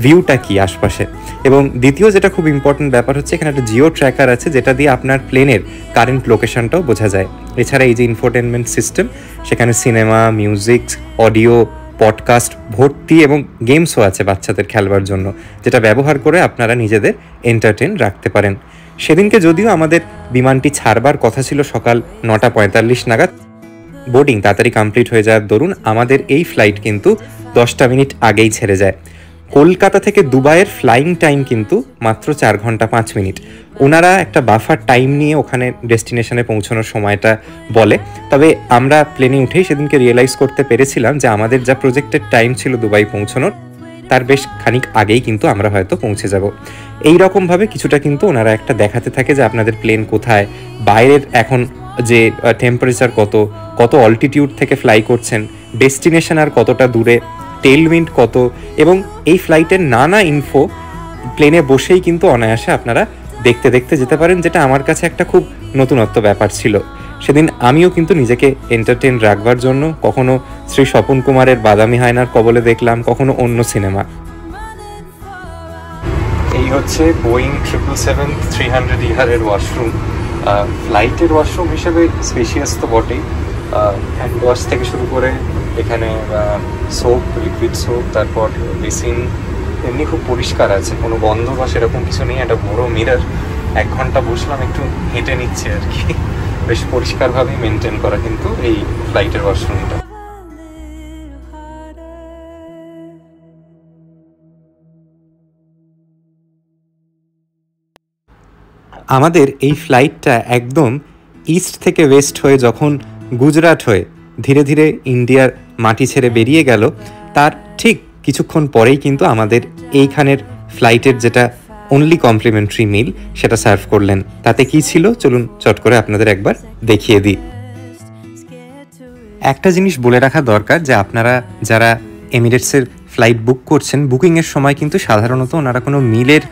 ভিউটা কি আশপাশে। এবং দ্বিতীয় যেটা খুব ইম্পর্টেন্ট ব্যাপার হচ্ছে এখানে একটা জিও ট্র্যাকার আছে যেটা দিয়ে আপনার প্লেনের কারেন্ট লোকেশনটাও বোঝা যায়। এছাড়া এই যে ইনফোটেনমেন্ট সিস্টেম সেখানে সিনেমা, মিউজিক, অডিও, পডকাস্ট ভর্তি এবং গেমসও আছে বাচ্চাদের খেলবার জন্য, যেটা ব্যবহার করে আপনারা নিজেদের এন্টারটেন রাখতে পারেন। সেদিনকে যদিও আমাদের বিমানটি ছাড়বার কথা ছিল সকাল 9:45 নাগাদ, বোর্ডিং তাড়াতাড়ি কমপ্লিট হয়ে যাওয়ার দরুন আমাদের এই ফ্লাইট কিন্তু 10টা মিনিট আগেই ছেড়ে যায়। কলকাতা থেকে দুবাইয়ের ফ্লাইং টাইম কিন্তু মাত্র 4 ঘন্টা 5 মিনিট। ওনারা একটা বাফার টাইম নিয়ে ওখানে ডেস্টিনেশনে পৌঁছানোর সময়টা বলে, তবে আমরা প্লেনে উঠেই সেদিনকে রিয়েলাইজ করতে পেরেছিলাম যে আমাদের যা প্রজেক্টেড টাইম ছিল দুবাই পৌঁছানোর তার বেশ খানিক আগেই কিন্তু আমরা হয়তো পৌঁছে যাব। এই রকমভাবে কিছুটা কিন্তু ওনারা একটা দেখাতে থাকে যে আপনাদের প্লেন কোথায়, বাইরের এখন যে টেম্পারেচার কত অল্টিটিউড থেকে ফ্লাই করছেন, ডেস্টিনেশন আর কতটা দূরে, টেলউইন্ড কত, এবং এই ফ্লাইটের নানা ইনফো প্লেনে বসেই কিন্তু অনায়াসে আপনারা দেখতে দেখতে যেতে পারেন, যেটা আমার কাছে একটা খুব নতুনত্ব ব্যাপার ছিল। সেদিন আমিও কিন্তু নিজেকে এন্টারটেন রাখবার জন্য কখনো শ্রী স্বপন কুমারের বাদামি হায়নার কবলে দেখলাম, কখনো অন্য সিনেমা। এই হচ্ছে বোয়িং 777-300 এর ওয়াশরুম। ফ্লাইটের ওয়াশরুম হিসেবে স্পেশিয়াস তো বটেই, হ্যান্ড ওয়াশ থেকে শুরু করে এখানে সোপ, লিকুইড সোপ, তারপর বেসিন, এমনি খুব পরিষ্কার আছে, কোনো গন্ধ বা সেরকম কিছু নেই। একটা বড় মিরর, 1 ঘন্টা বসলাম, একটু হেঁটে নিচ্ছে আর কি। বেশ পরিষ্কারভাবেই মেনটেন করা কিন্তু এই ফ্লাইটের ওয়াশরুমটা। আমাদের এই ফ্লাইটটা একদম ইস্ট থেকে ওয়েস্ট হয়ে যখন গুজরাট হয়ে ধীরে ধীরে ইন্ডিয়ার মাটি ছেড়ে বেরিয়ে গেল, তার ঠিক কিছুক্ষণ পরেই কিন্তু আমাদের এইখানের ফ্লাইটের যেটা অনলি কমপ্লিমেন্টারি মিল সেটা সার্ভ করলেন। তাতে কি ছিল চলুন চট করে আপনাদের একবার দেখিয়ে দিই। একটা জিনিস বলে রাখা দরকার যে আপনারা যারা এমিরেটসের ফ্লাইট বুক করছেন, বুকিংয়ের সময় কিন্তু সাধারণত ওনারা কোনো মিলের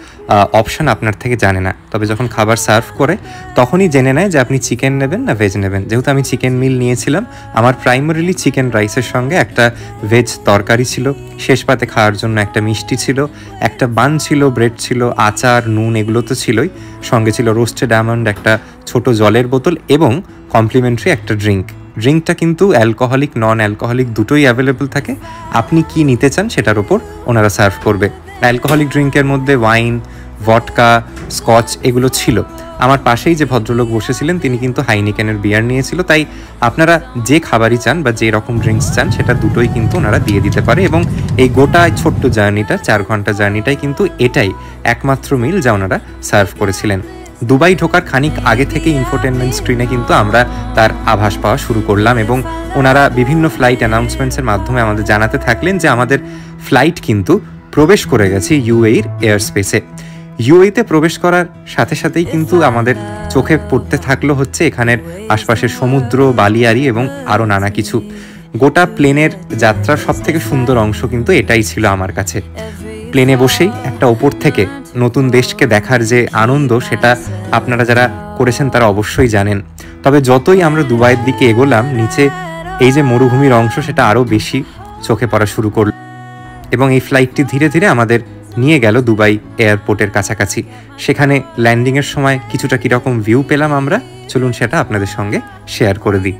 অপশান আপনার থেকে জানে না, তবে যখন খাবার সার্ভ করে তখনই জেনে নেয় যে আপনি চিকেন নেবেন না ভেজ নেবেন। যেহেতু আমি চিকেন মিল নিয়েছিলাম, আমার প্রাইমারিলি চিকেন রাইসের সঙ্গে একটা ভেজ তরকারি ছিল, শেষ পাতে খাওয়ার জন্য একটা মিষ্টি ছিল, একটা বান ছিল, ব্রেড ছিল, আচার, নুন এগুলো তো ছিলই, সঙ্গে ছিল রোস্টেড আমন্ড, একটা ছোট জলের বোতল এবং কমপ্লিমেন্টারি একটা ড্রিঙ্কটা কিন্তু অ্যালকোহলিক নন অ্যালকোহলিক দুটোই অ্যাভেলেবল থাকে। আপনি কি নিতে চান সেটার ওপর ওনারা সার্ভ করবে। অ্যালকোহলিক ড্রিঙ্কের মধ্যে ওয়াইন, ভডকা, স্কচ এগুলো ছিল। আমার পাশেই যে ভদ্রলোক বসেছিলেন তিনি কিন্তু হাইনিকেনের বিয়ার নিয়েছিল। তাই আপনারা যে খাবারই চান বা যে রকম ড্রিঙ্কস চান সেটা দুটোই কিন্তু ওনারা দিয়ে দিতে পারে। এবং এই গোটা ছোট্ট জার্নিটা 4 ঘন্টা জার্নিটাই কিন্তু এটাই একমাত্র মিল যা ওনারা সার্ভ করেছিলেন। দুবাই ঢোকার খানিক আগে থেকে ইনফোটেনমেন্ট স্ক্রিনে কিন্তু আমরা তার আভাস পাওয়া শুরু করলাম এবং ওনারা বিভিন্ন ফ্লাইট অ্যানাউন্সমেন্টসের মাধ্যমে আমাদের জানাতে থাকলেন যে আমাদের ফ্লাইট কিন্তু প্রবেশ করে গেছে ইউএইর এয়ার স্পেসে। ইউএইতে প্রবেশ করার সাথে সাথেই কিন্তু আমাদের চোখে পড়তে থাকলো হচ্ছে এখানের আশপাশের সমুদ্র, বালিয়াড়ি এবং আরও নানা কিছু। গোটা প্লেনের যাত্রার সব থেকে সুন্দর অংশ কিন্তু এটাই ছিল আমার কাছে। প্লেনে বসেই একটা ওপর থেকে নতুন দেশকে দেখার যে আনন্দ সেটা আপনারা যারা করেছেন তারা অবশ্যই জানেন। তবে যতই আমরা দুবাইয়ের দিকে এগোলাম, নিচে এই যে মরুভূমির অংশ সেটা আরও বেশি চোখে পড়া শুরু করল এবং এই ফ্লাইটটি ধীরে ধীরে আমাদের নিয়ে গেল দুবাই এয়ারপোর্টের কাছাকাছি। সেখানে ল্যান্ডিংয়ের সময় কিছুটা কীরকম ভিউ পেলাম আমরা, চলুন সেটা আপনাদের সঙ্গে শেয়ার করে দিই।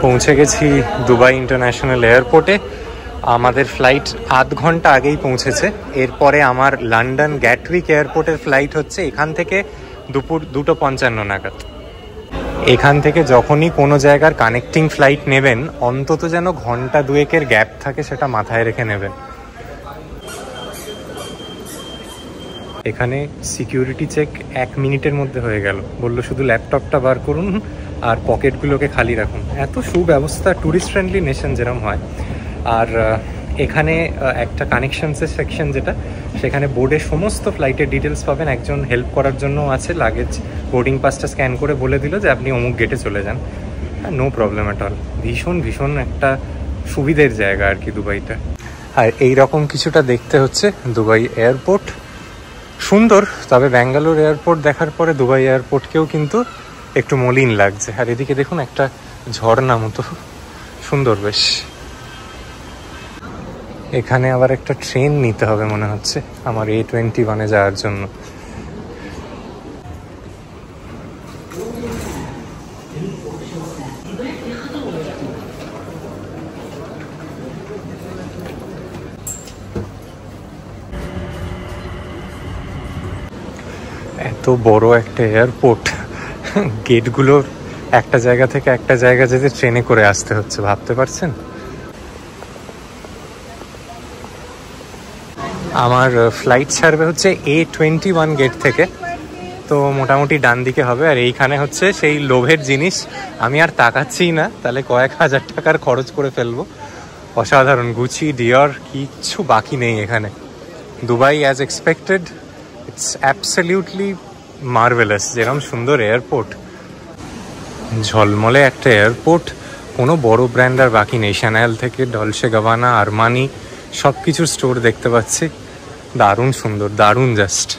পৌঁছে গেছি দুবাই ইন্টারন্যাশনাল এয়ারপোর্টে। আমাদের ফ্লাইট আধ ঘন্টা আগেই পৌঁছেছে। এরপরে আমার লন্ডন গ্যাটউইক এয়ারপোর্টের ফ্লাইট হচ্ছে এখান থেকে দুপুর 2:55 নাগাদ। এখান থেকে যখনই কোনো জায়গার কানেক্টিং ফ্লাইট নেবেন অন্তত যেন ঘন্টা দুয়েকের গ্যাপ থাকে, সেটা মাথায় রেখে নেবেন। এখানে সিকিউরিটি চেক 1 মিনিটের মধ্যে হয়ে গেল। বললো শুধু ল্যাপটপটা বার করুন আর পকেটগুলোকে খালি রাখুন। এত সুব্যবস্থা, ট্যুরিস্ট ফ্রেন্ডলি নেশন যেরকম হয়। আর এখানে একটা কানেকশনসের সেকশন যেটা, সেখানে বোর্ডে সমস্ত ফ্লাইটের ডিটেলস পাবেন। একজন হেল্প করার জন্য আছে, লাগেজ বোর্ডিং পাসটা স্ক্যান করে বলে দিল যে আপনি অমুক গেটে চলে যান। No problem at all. ভীষণ ভীষণ একটা সুবিধের জায়গা আর কি দুবাইটা। আর এইরকম কিছুটা দেখতে হচ্ছে দুবাই এয়ারপোর্ট। সুন্দর, তবে ব্যাঙ্গালোর এয়ারপোর্ট দেখার পরে দুবাই এয়ারপোর্টকেও কিন্তু একটু মলিন লাগছে। আর এদিকে দেখুন একটা ঝর্ণা মতো সুন্দর বেশ। এখানে আবার একটা ট্রেন নিতে হবে মনে হচ্ছে আমার A21 যাওয়ার জন্য। এত বড় একটা এয়ারপোর্ট, গেটগুলোর একটা জায়গা থেকে একটা জায়গা যেতে ট্রেনে করে আসতে হচ্ছে, ভাবতে পারছেন? আমার ফ্লাইট ছাড়বে হচ্ছে A21 গেট থেকে, তো মোটামুটি ডান দিকে হবে। আর এইখানে হচ্ছে সেই লোভের জিনিস, আমি আর তাকাচ্ছিই না, তাহলে কয়েক হাজার টাকার খরচ করে ফেলবো। অসাধারণ, গুচি ডিওর কিচ্ছু বাকি নেই এখানে। Dubai as expected, it's absolutely marvellous. যেরকম সুন্দর এয়ারপোর্ট, ঝলমলে একটা এয়ারপোর্ট, কোনো বড় ব্র্যান্ড আর বাকি নেই। শ্যানেল থেকে ডলছে গাবানা, আরমানি সব কিছুর স্টোর দেখতে পাচ্ছি। দারুণ সুন্দর, দারুণ জাস্ট।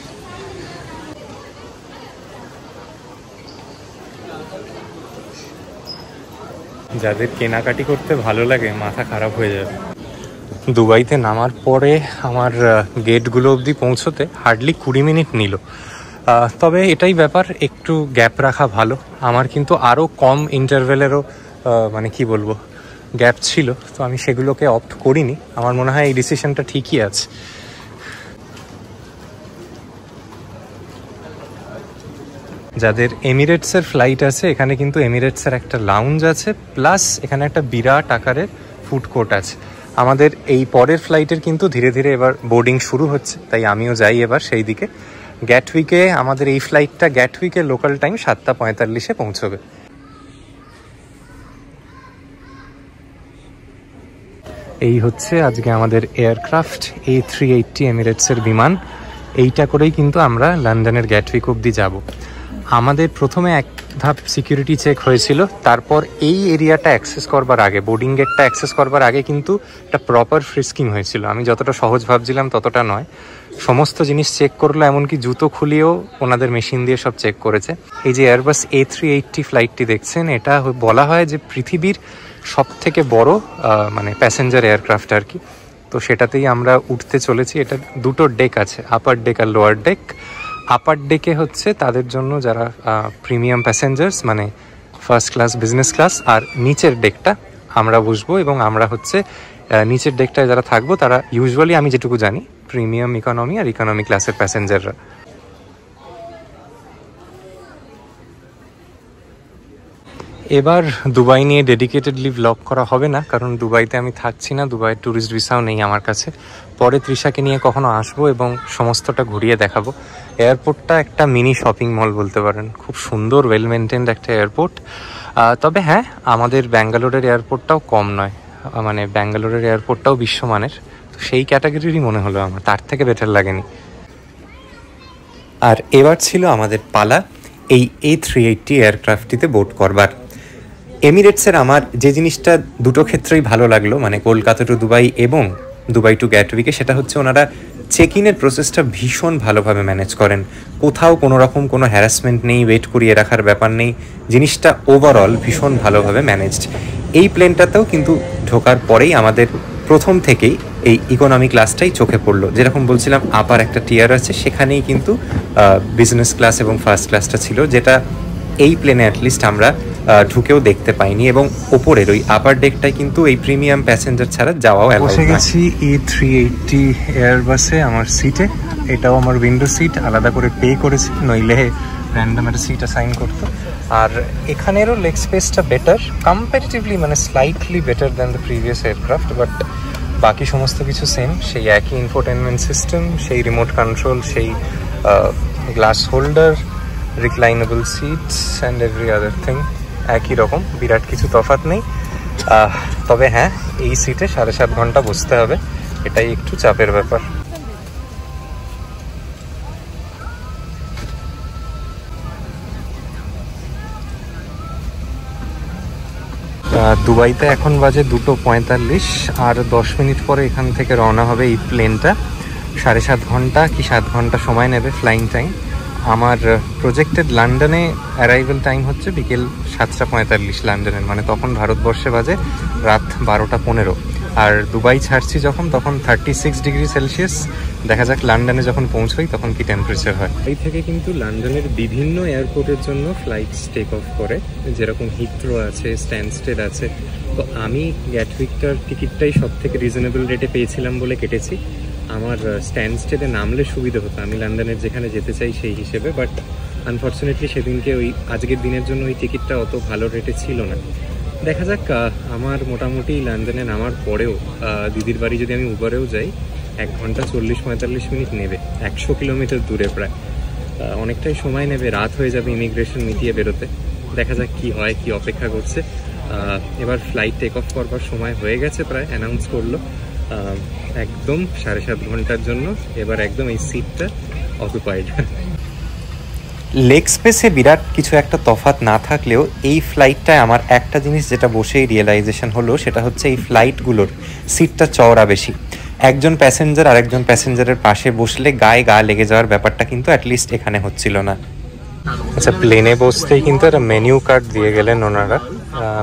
যাদের কেনাকাটি করতে ভালো লাগে মাথা খারাপ হয়ে যাবে। দুবাইতে নামার পরে আমার গেটগুলো অবধি পৌঁছতে হার্ডলি 20 মিনিট নিল। তবে এটাই ব্যাপার, একটু গ্যাপ রাখা ভালো। আমার কিন্তু আরও কম ইন্টারভেলেরও মানে কি বলবো গ্যাপ ছিল, তো আমি সেগুলোকে অপ্ট করিনি। আমার মনে হয় এই ডিসিশনটা ঠিকই আছে। যাদের এমিরেটসের ফ্লাইট আছে, এখানে কিন্তু এমিরেটসের একটা লাউঞ্জ আছে, প্লাস এখানে একটা বিরাট আকারের ফুড কোর্ট আছে। আমাদের এই পরের ফ্লাইটের কিন্তু ধীরে ধীরে এবার বোর্ডিং শুরু হচ্ছে, তাই আমিও যাই এবার সেই দিকে। গ্যাটউইকে আমাদের এই ফ্লাইটটা গ্যাটউইকে লোকাল টাইম 7:45 পৌঁছবে। এই হচ্ছে আজকে আমাদের এয়ারক্রাফট A380 এমিরেটসের বিমান। এইটা করেই কিন্তু আমরা লন্ডনের গ্যাটউইক অবধি যাব। আমাদের প্রথমে এক ধাপ সিকিউরিটি চেক হয়েছিল, তারপর এই এরিয়াটা অ্যাক্সেস করবার আগে, বোর্ডিং গেটটা অ্যাক্সেস করবার আগে কিন্তু একটা প্রপার ফ্রিস্কিং হয়েছিল। আমি যতটা সহজ ভাবছিলাম ততটা নয়, সমস্ত জিনিস চেক করলো, এমনকি জুতো খুলিয়েও ওনাদের মেশিন দিয়ে সব চেক করেছে। এই যে এয়ারবাস A380 ফ্লাইটটি দেখছেন, এটা বলা হয় যে পৃথিবীর সব থেকে বড় মানে প্যাসেঞ্জার এয়ারক্রাফট আর কি। তো সেটাতেই আমরা উঠতে চলেছি। এটা দুটো ডেক আছে, আপার ডেক আর লোয়ার ডেক। আপার ডেকে হচ্ছে তাদের জন্য যারা প্রিমিয়াম প্যাসেঞ্জার্স, মানে ফার্স্ট ক্লাস, বিজনেস ক্লাস। আর নিচের ডেকটা আমরা বসবো, এবং আমরা হচ্ছে নিচের ডেকটায় যারা থাকবো তারা ইউজুয়ালি, আমি যেটুকু জানি, প্রিমিয়াম ইকোনমি আর ইকোনমি ক্লাসের প্যাসেঞ্জাররা। এবার দুবাই নিয়ে ডেডিকেটেডলি ব্লগ করা হবে না, কারণ দুবাইতে আমি থাকছি না, দুবাইয়ের ট্যুরিস্ট ভিসাও নেই আমার কাছে। পরে তৃষাকে নিয়ে কখনো আসবো এবং সমস্তটা ঘুরিয়ে দেখাবো। এয়ারপোর্টটা একটা মিনি শপিং মল বলতে পারেন, খুব সুন্দর ওয়েল মেনটেন্ড একটা এয়ারপোর্ট। তবে হ্যাঁ, আমাদের ব্যাঙ্গালোরের এয়ারপোর্টটাও কম নয়, মানে ব্যাঙ্গালোরের এয়ারপোর্টটাও বিশ্বমানের। তো সেই ক্যাটাগরিরই মনে হলো আমার, তার থেকে বেটার লাগেনি। আর এবার ছিল আমাদের পালা এই A380 এয়ারক্রাফটটিতে বোর্ড করবার। এমিরেটসের আমার যে জিনিসটা দুটো ক্ষেত্রেই ভালো লাগলো, মানে কলকাতা টু দুবাই এবং দুবাই টু গ্যাটউইকে, সেটা হচ্ছে ওনারা চেক ইনের প্রসেসটা ভীষণ ভালোভাবে ম্যানেজ করেন। কোথাও কোনো রকম কোনো হ্যারাসমেন্ট নেই, ওয়েট করিয়ে রাখার ব্যাপার নেই, জিনিসটা ওভারঅল ভীষণ ভালোভাবে ম্যানেজড। এই প্লেনটাতেও কিন্তু ঢোকার পরেই আমাদের প্রথম থেকেই এই ইকোনমি ক্লাসটাই চোখে পড়লো। যেরকম বলছিলাম আপার একটা টিয়ার আছে, সেখানেই কিন্তু বিজনেস ক্লাস এবং ফার্স্ট ক্লাসটা ছিল, যেটা এই প্লেনে অ্যাটলিস্ট আমরা ঢুকেও দেখতে পাইনি, এবং ওপরের ওই আপার ডেকটায় কিন্তু এই প্রিমিয়াম প্যাসেঞ্জার ছাড়া যাওয়াও বসে গেছি A380 এয়ারবাসে আমার সিটে। এটাও আমার উইন্ডো সিট, আলাদা করে পে করেছি, নইলে র্যান্ডম একটা সিট অ্যাসাইন করতো। আর এখানেরও লেগ স্পেসটা বেটার কম্পারেটিভলি, মানে slightly better than the previous aircraft, but বাকি সমস্ত কিছু সেম, সেই একই ইনফোটেনমেন্ট সিস্টেম, সেই রিমোট কন্ট্রোল, সেই glass holder, reclinable seats and every other thing একই রকম, বিরাট কিছু তফাৎ নেই। তবে হ্যাঁ, এই সিটে 7.5 ঘন্টা বসতে হবে, এটাই একটু চাপের ব্যাপার। দুবাইতে এখন বাজে 2:45, আর 10 মিনিট পরে এখান থেকে রওনা হবে এই প্লেনটা। 7.5 ঘন্টা কি 7 ঘন্টা সময় নেবে ফ্লাইং টাইম। আমার প্রজেক্টেড লন্ডনে অ্যারাইভেল টাইম হচ্ছে বিকেল 7:45 লন্ডনের, মানে তখন ভারতবর্ষে বাজে রাত 12:15। আর দুবাই ছাড়ছি যখন, তখন 36 ডিগ্রি সেলসিয়াস। দেখা যাক লন্ডনে যখন পৌঁছই তখন কি টেম্পারেচার হয়। এই থেকে কিন্তু লন্ডনের বিভিন্ন এয়ারপোর্টের জন্য ফ্লাইটস টেক অফ করে, যেরকম হিথ্রো আছে, স্ট্যানস্টেড আছে। তো আমি গ্যাটউইকটার টিকিটটাই সব থেকে রিজনেবল রেটে পেয়েছিলাম বলে কেটেছি। আমার স্ট্যানস্টেডে নামলে সুবিধা হতো আমি লন্ডনের যেখানে যেতে চাই সেই হিসেবে, বাট আনফর্চুনেটলি সেদিনকে ওই আজকের দিনের জন্য ওই টিকিটটা অত ভালো রেটে ছিল না। দেখা যাক, আমার মোটামুটি লন্ডনে নামার পরেও দিদির বাড়ি যদি আমি উবারেও যাই 1 ঘন্টা 40-45 মিনিট নেবে, 100 কিলোমিটার দূরে প্রায়, অনেকটাই সময় নেবে, রাত হয়ে যাবে ইমিগ্রেশন মিটিয়ে বেরোতে। দেখা যাক কি হয়, কি অপেক্ষা করছে। এবার ফ্লাইট টেক অফ করবার সময় হয়ে গেছে, প্রায় অ্যানাউন্স করলো একদম 7.5 ঘন্টার জন্য। এবার একদম এই সিটটা অকুপাইড। লেগ স্পেসে বিরাট কিছু একটা তফাৎ না থাকলেও এই ফ্লাইটটায় আমার একটা জিনিস যেটা বসেই রিয়েলাইজেশন হলো, সেটা হচ্ছে এই ফ্লাইটগুলোর সিটটা চওড়া বেশি। একজন প্যাসেঞ্জার আর একজন প্যাসেঞ্জারের পাশে বসলে গায়ে গা লেগে যাওয়ার ব্যাপারটা কিন্তু অ্যাটলিস্ট এখানে হচ্ছিল না। আচ্ছা, প্লেনে বসতেই কিন্তু একটা মেনু কার্ড দিয়ে গেলেন ওনারা।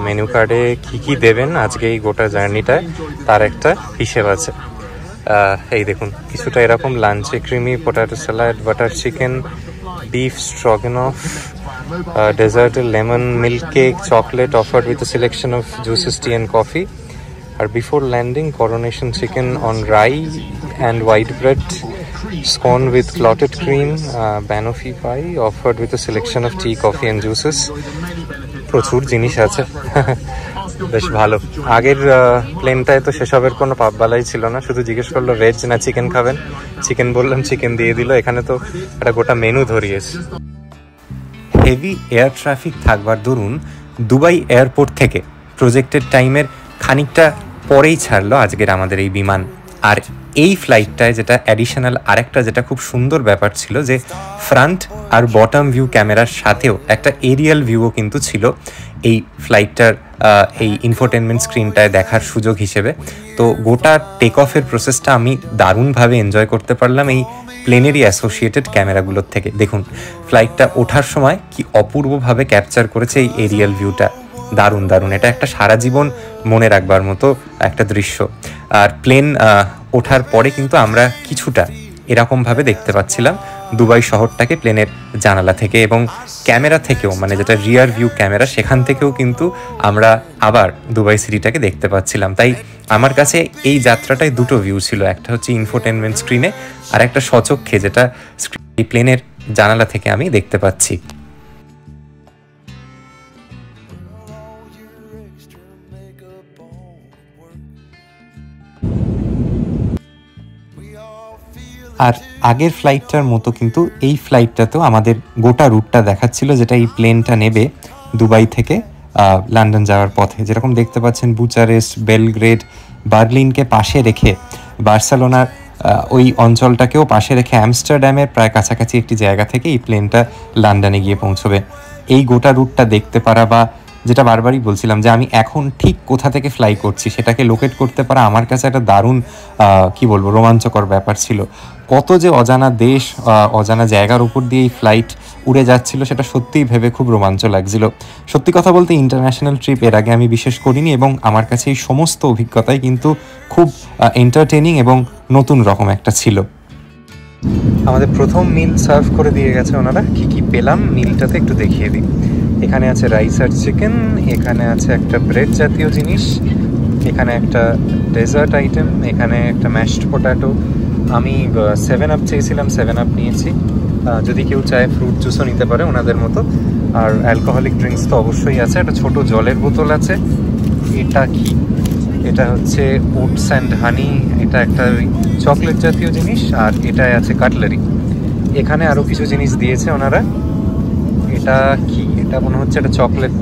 মেনু কার্ডে কী কী দেবেন আজকে এই গোটা জার্নিটায় তার একটা হিসেব আছে। এই দেখুন, কিছুটা এরকম লাঞ্চে creamy potato salad, butter chicken, beef stroganoff, dessert lemon milk cake, chocolate offered with a selection of juices, tea and coffee. Or before landing, coronation chicken on rye and white bread, scone with clotted cream, banoffee pie offered with a selection of tea, coffee and juices. প্রচুর জিনিস আছে, বেশ ভালো। আগের প্লেনটায় তো সেসবের কোনো পাপবালাই ছিল না, শুধু জিজ্ঞেস করলো ভেজ না চিকেন খাবেন, চিকেন বললাম, চিকেন দিয়ে দিল। এখানে তো একটা গোটা মেনু ধরিয়েছে। হেভি এয়ার ট্রাফিক থাকবার দরুন দুবাই এয়ারপোর্ট থেকে প্রজেক্টেড টাইমের খানিকটা পরেই ছাড়লো আজকের আমাদের এই বিমান। আর এই ফ্লাইটটায় যেটা অ্যাডিশনাল আরেকটা যেটা খুব সুন্দর ব্যাপার ছিল, যে ফ্রন্ট আর বটম ভিউ ক্যামেরার সাথেও একটা এরিয়াল ভিউও কিন্তু ছিল এই ফ্লাইটটার এই ইনফোটেনমেন্ট স্ক্রিনটায় দেখার সুযোগ হিসেবে। তো গোটা টেক অফের প্রসেসটা আমি দারুণভাবে এনজয় করতে পারলাম এই প্লেনেরই অ্যাসোসিয়েটেড ক্যামেরাগুলোর থেকে। দেখুন, ফ্লাইটটা ওঠার সময় কি অপূর্বভাবে ক্যাপচার করেছে এই এরিয়াল ভিউটা। দারুণ দারুণ, এটা একটা সারা জীবন মনে রাখবার মতো একটা দৃশ্য। আর প্লেন ওঠার পরে কিন্তু আমরা কিছুটা এরকমভাবে দেখতে পাচ্ছিলাম দুবাই শহরটাকে প্লেনের জানালা থেকে, এবং ক্যামেরা থেকেও, মানে যেটা রিয়ার ভিউ ক্যামেরা, সেখান থেকেও কিন্তু আমরা আবার দুবাই সিটিটাকে দেখতে পাচ্ছিলাম। তাই আমার কাছে এই যাত্রাটায় দুটো ভিউ ছিল, একটা হচ্ছে ইনফোটেনমেন্ট স্ক্রিনে, আর একটা স্বচক্ষে যেটা প্লেনের জানালা থেকে আমি দেখতে পাচ্ছি। আর আগের ফ্লাইটটার মতো কিন্তু এই ফ্লাইটটাতেও আমাদের গোটা রুটটা দেখাচ্ছিল, যেটা এই প্লেনটা নেবে দুবাই থেকে লন্ডন যাওয়ার পথে। যেরকম দেখতে পাচ্ছেন, বুচারেস্ট, বেলগ্রেড, বার্লিনকে পাশে রেখে, বার্সেলোনার ওই অঞ্চলটাকেও পাশে রেখে, আমস্টারডামের প্রায় কাছাকাছি একটি জায়গা থেকে এই প্লেনটা লন্ডনে গিয়ে পৌঁছবে। এই গোটা রুটটা দেখতে পারা, বা যেটা বারবারই বলছিলাম যে আমি এখন ঠিক কোথা থেকে ফ্লাই করছি সেটাকে লোকেট করতে পারা, আমার কাছে একটা দারুণ কি বলবো রোমাঞ্চকর ব্যাপার ছিল। কত যে অজানা দেশ, অজানা জায়গার উপর দিয়ে এই ফ্লাইট উড়ে যাচ্ছিল, সেটা সত্যিই ভেবে খুব রোমাঞ্চ লাগছিল। সত্যি কথা বলতে ইন্টারন্যাশনাল ট্রিপ এর আগে আমি বিশেষ করিনি, এবং আমার কাছে এই সমস্ত অভিজ্ঞতাই কিন্তু খুব এন্টারটেনিং এবং নতুন রকম একটা ছিল। আমাদের প্রথম মিল সার্ভ করে দিয়ে গেছে ওনারা। কী কী পেলাম মিলটাতে একটু দেখিয়ে দিই। এখানে আছে রাইস আর চিকেন, এখানে আছে একটা ব্রেড জাতীয় জিনিস, এখানে একটা ডেজার্ট আইটেম, এখানে একটা ম্যাশড পটাটো। আমি 7 আপ চেয়েছিলাম, 7 আপ নিয়েছি। যদি কেউ চায় ফ্রুট জুসও নিতে পারে ওনাদের মতো। আর অ্যালকোহলিক ড্রিঙ্কস তো অবশ্যই আছে। একটা ছোট জলের বোতল আছে। এটা কি? এটা হচ্ছে ওটস অ্যান্ড হানি, এটা একটা চকলেট জাতীয় জিনিস। আর এটাই আছে কাটলারি। এখানে আরও কিছু জিনিস দিয়েছে ওনারা। এটা কি? এটা মনে হচ্ছে একটা চকলেট।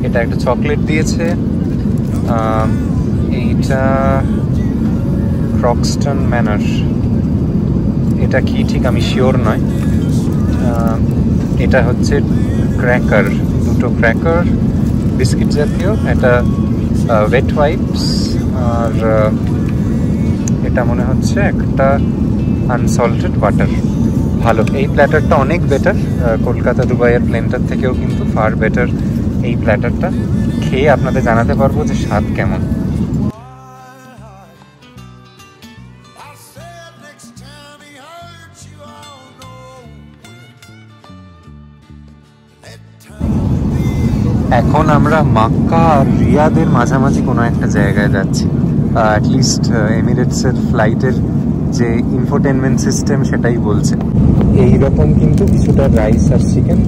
এটা একটা চকলেট দিয়েছে। এইটা ক্রক্সটন ম্যানর, এটা কি ঠিক আমি শিওর নয়। এটা হচ্ছে ক্র্যাকার, দুটো ক্র্যাকার বিস্কিট জাতীয়। এটা ওয়েট ওয়াইপস। আর এটা মনে হচ্ছে একটা আনসল্টেড বাটার। ভালো, এই প্ল্যাটারটা অনেক বেটার। কলকাতা দুবাইয়ের প্লেনটার থেকেও কিন্তু ফার বেটার এই প্ল্যাটারটা। খেয়ে আপনাদের জানাতে পারবো যে স্বাদ কেমন। এখন আমরা মাক্কা আর রিয়াদের মাঝামাঝি কোনো একটা জায়গায় যাচ্ছি। অ্যাটলিস্ট এমিরেটসের ফ্লাইটের যে ইনফোটেনমেন্ট সিস্টেম সেটাই বলছে। এইরকম কিন্তু কিছুটা রাইস আর চিকেন।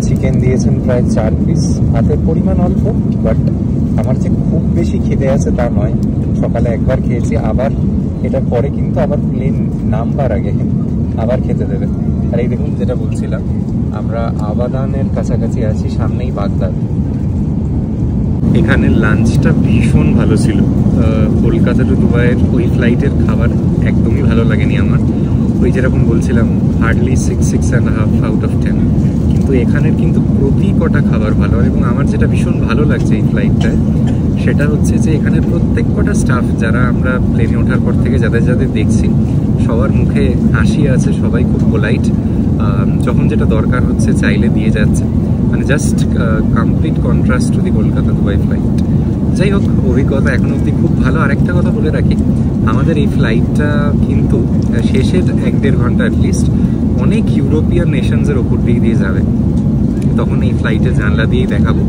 চিকেন দিয়েছেন প্রায় 4 পিস। ভাতের পরিমাণ অল্প, বাট আমার যে খুব বেশি খিদে আছে তা নয়। সকালে একবার খেয়েছি, আবার এটার পরে কিন্তু আবার প্লেন নামবার আগে আবার খেতে দেবে। আর এই দেখুন, যেটা বলছিলাম, আমরা আবাদানের কাছাকাছি আছি, সামনেই বাগদাদ। এখানে লাঞ্চটা ভীষণ ভালো ছিল। কলকাতা টু দুবাইয়ের ওই ফ্লাইটের খাবার একদমই ভালো লাগেনি আমার। ওই যেরকম বলছিলাম, হার্ডলি 6.5 আউট অফ 10। কিন্তু এখানের কিন্তু প্রতি কটা খাবার ভালো। এবং আমার যেটা ভীষণ ভালো লাগছে এই ফ্লাইটটায়, সেটা হচ্ছে যে এখানের প্রত্যেক কটা স্টাফ, যারা আমরা প্লেনে ওঠার পর থেকে যাদের যাদের দেখছি, সবার মুখে হাসি আছে, সবাই খুব পোলাইট। যখন যেটা দরকার হচ্ছে চাইলে দিয়ে যাচ্ছে। মানে just complete contrast to the Kolkata Dubai flight. যাই হোক, অভিজ্ঞতা এখন অবধি খুব ভালো। আর একটা কথা বলে রাখি, আমাদের এই ফ্লাইটটা কিন্তু শেষের 1-1.5 ঘন্টা অ্যাটলিস্ট অনেক ইউরোপিয়ান নেশনসের ওপর দিয়ে যাবে। তখন এই ফ্লাইটের জানলা দিয়েই দেখাবো।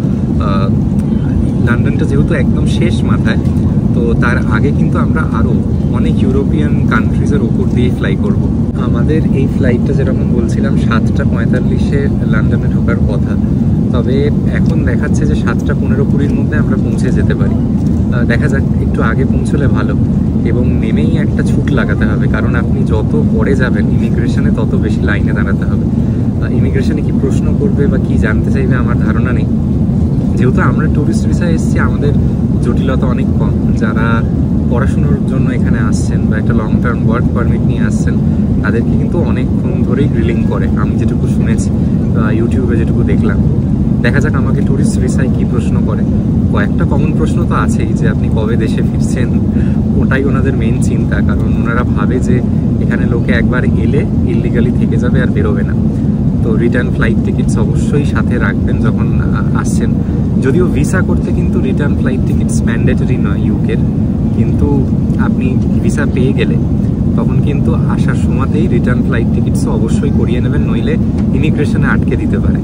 লন্ডনটা যেহেতু একদম শেষ মাথায়, তো তার আগে কিন্তু আমরা আরও অনেক ইউরোপিয়ান কান্ট্রিজের ওপর দিয়ে ফ্লাই করব। আমাদের এই ফ্লাইটটা যেরকম বলছিলাম 7:45-এ লন্ডনে ঢোকার কথা, তবে এখন দেখাচ্ছে যে 7:15-20 মধ্যে আমরা পৌঁছে যেতে পারি। দেখা যাক, একটু আগে পৌঁছলে ভালো। এবং নেমেই একটা ছুট লাগাতে হবে, কারণ আপনি যত পরে যাবেন ইমিগ্রেশনে তত বেশি লাইনে দাঁড়াতে হবে। ইমিগ্রেশনে কি প্রশ্ন করবে বা কি জানতে চাইবে আমার ধারণা নেই। যেহেতু আমরা ট্যুরিস্ট ভিসায় এসেছি, আমাদের জটিলতা অনেক কম। যারা পড়াশুনোর জন্য এখানে আসছেন বা একটা লং টার্ম ওয়ার্ক পারমিট নিয়ে আসছেন, তাদেরকে কিন্তু অনেকক্ষণ ধরেই গ্রিলিং করে, আমি যেটুকু শুনেছি, ইউটিউবে যেটুকু দেখলাম। দেখা যাক আমাকে ট্যুরিস্ট ভিসায় কী প্রশ্ন করে। কয়েকটা কমন প্রশ্ন তো আছেই, যে আপনি কবে দেশে ফিরছেন, ওটাই ওনাদের মেন চিন্তা। কারণ ওনারা ভাবে যে এখানে লোকে একবার এলে ইললিগালি থেকে যাবে আর বেরোবে না। তো রিটার্ন ফ্লাইট টিকিটস অবশ্যই সাথে রাখবেন যখন আসছেন। যদিও ভিসা করতে কিন্তু রিটার্ন ফ্লাইট টিকিটস ম্যান্ডেটরি নয় ইউকের, কিন্তু আপনি ভিসা পেয়ে গেলে তখন কিন্তু আসার সময়তেই রিটার্ন ফ্লাইট টিকিটসও অবশ্যই করিয়ে নেবেন, নইলে ইমিগ্রেশনে আটকে দিতে পারে।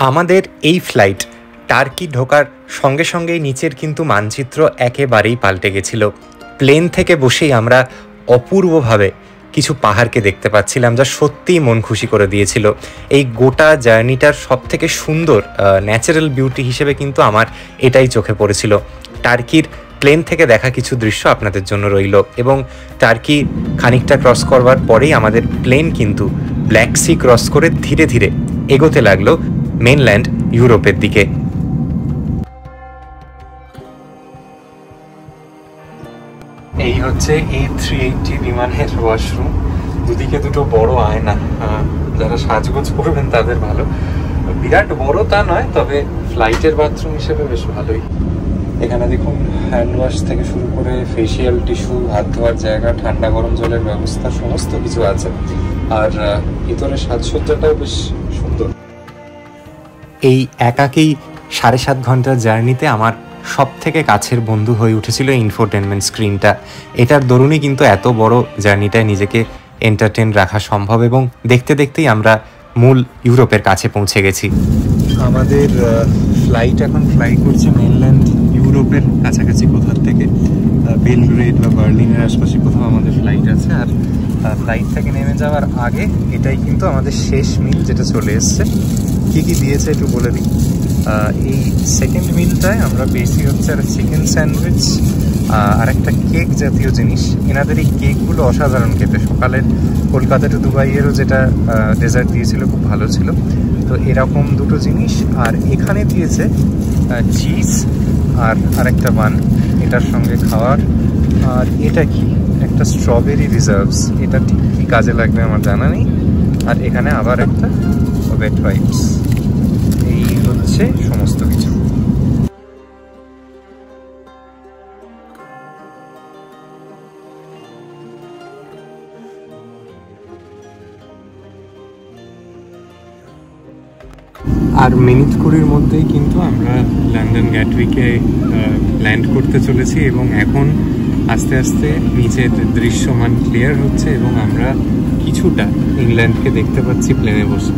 আমাদের এই ফ্লাইট টার্কি ঢোকার সঙ্গে সঙ্গেই নিচের কিন্তু মানচিত্র একেবারেই পাল্টে গেছিল। প্লেন থেকে বসেই আমরা অপূর্বভাবে কিছু পাহাড়কে দেখতে পাচ্ছিলাম, যা সত্যিই মন খুশি করে দিয়েছিল। এই গোটা জার্নিটার সবথেকে সুন্দর ন্যাচারাল বিউটি হিসেবে কিন্তু আমার এটাই চোখে পড়েছিল। টার্কির প্লেন থেকে দেখা কিছু দৃশ্য আপনাদের জন্য রইল। এবং টার্কি খানিকটা ক্রস করবার পরেই আমাদের প্লেন কিন্তু ব্ল্যাক সি ক্রস করে ধীরে ধীরে এগোতে লাগলো মেনল্যান্ড ইউরোপের দিকে। এই হচ্ছে A380 বিমানের ওয়াশরুম। দুদিকে দুটো বড় আয়না, যারা সাজগোজ করবেন তাদের ভালো। বিরাট বড় তা নয়, তবে ফ্লাইটের বাথরুম হিসেবে বেশ ভালোই। এখানে দেখুন, হ্যান্ড ওয়াশ থেকে শুরু করে ফেসিয়াল টিস্যু, হাত ধোয়ার জায়গা, ঠান্ডা গরম জলের ব্যবস্থা, সমস্ত কিছু আছে। আর ভিতরে সাজসজ্জাটাও বেশ সুন্দর। এই একাকেই 7.5 ঘন্টার জার্নিতে আমার সব থেকে কাছের বন্ধু হয়ে উঠেছিল ইনফোটেনমেন্ট স্ক্রিনটা। এটার দরুনই কিন্তু এত বড় জার্নিটায় নিজেকে এন্টারটেন রাখা সম্ভব, এবং দেখতে দেখতেই আমরা মূল ইউরোপের কাছে পৌঁছে গেছি। আমাদের ফ্লাইট এখন ফ্লাই করছে মেনল্যান্ড ইউরোপের কাছাকাছি কোথার থেকে, বেলগ্রেড বা বার্লিনের আশপাশে কোথাও আমাদের ফ্লাইট আছে। আর ফ্লাইট থেকে নেমে যাওয়ার আগে এটাই কিন্তু আমাদের শেষ মিল যেটা চলে এসছে। কী কী দিয়েছে একটু বলে দিই। এই সেকেন্ড মিলটায় আমরা পেয়েছি হচ্ছে আর চিকেন স্যান্ডউইচ আর একটা কেক জাতীয় জিনিস। এনাদের এই কেকগুলো অসাধারণ খেতে। সকালের কলকাতা টু দুবাইয়েরও যেটা ডেজার্ট দিয়েছিল খুব ভালো ছিল। তো এরকম দুটো জিনিস, আর এখানে দিয়েছে চিজ আর আরেকটা বান এটার সঙ্গে খাওয়ার। আর এটা কি একটা স্ট্রবেরি রিজার্ভস, এটা ঠিক কী কাজে লাগবে আমার জানা নেই। আর এখানে আবার একটা ওয়েট ওয়াইপস। এই হচ্ছে সমস্ত কিছু। আর মিনিট কুড়ির মধ্যেই কিন্তু আমরা লন্ডন গ্যাটউইকে ল্যান্ড করতে চলেছি, এবং এখন আস্তে আস্তে নিচের দৃশ্যমান ক্লিয়ার হচ্ছে এবং আমরা কিছুটা ইংল্যান্ডকে দেখতে পাচ্ছি প্লেনে বসে।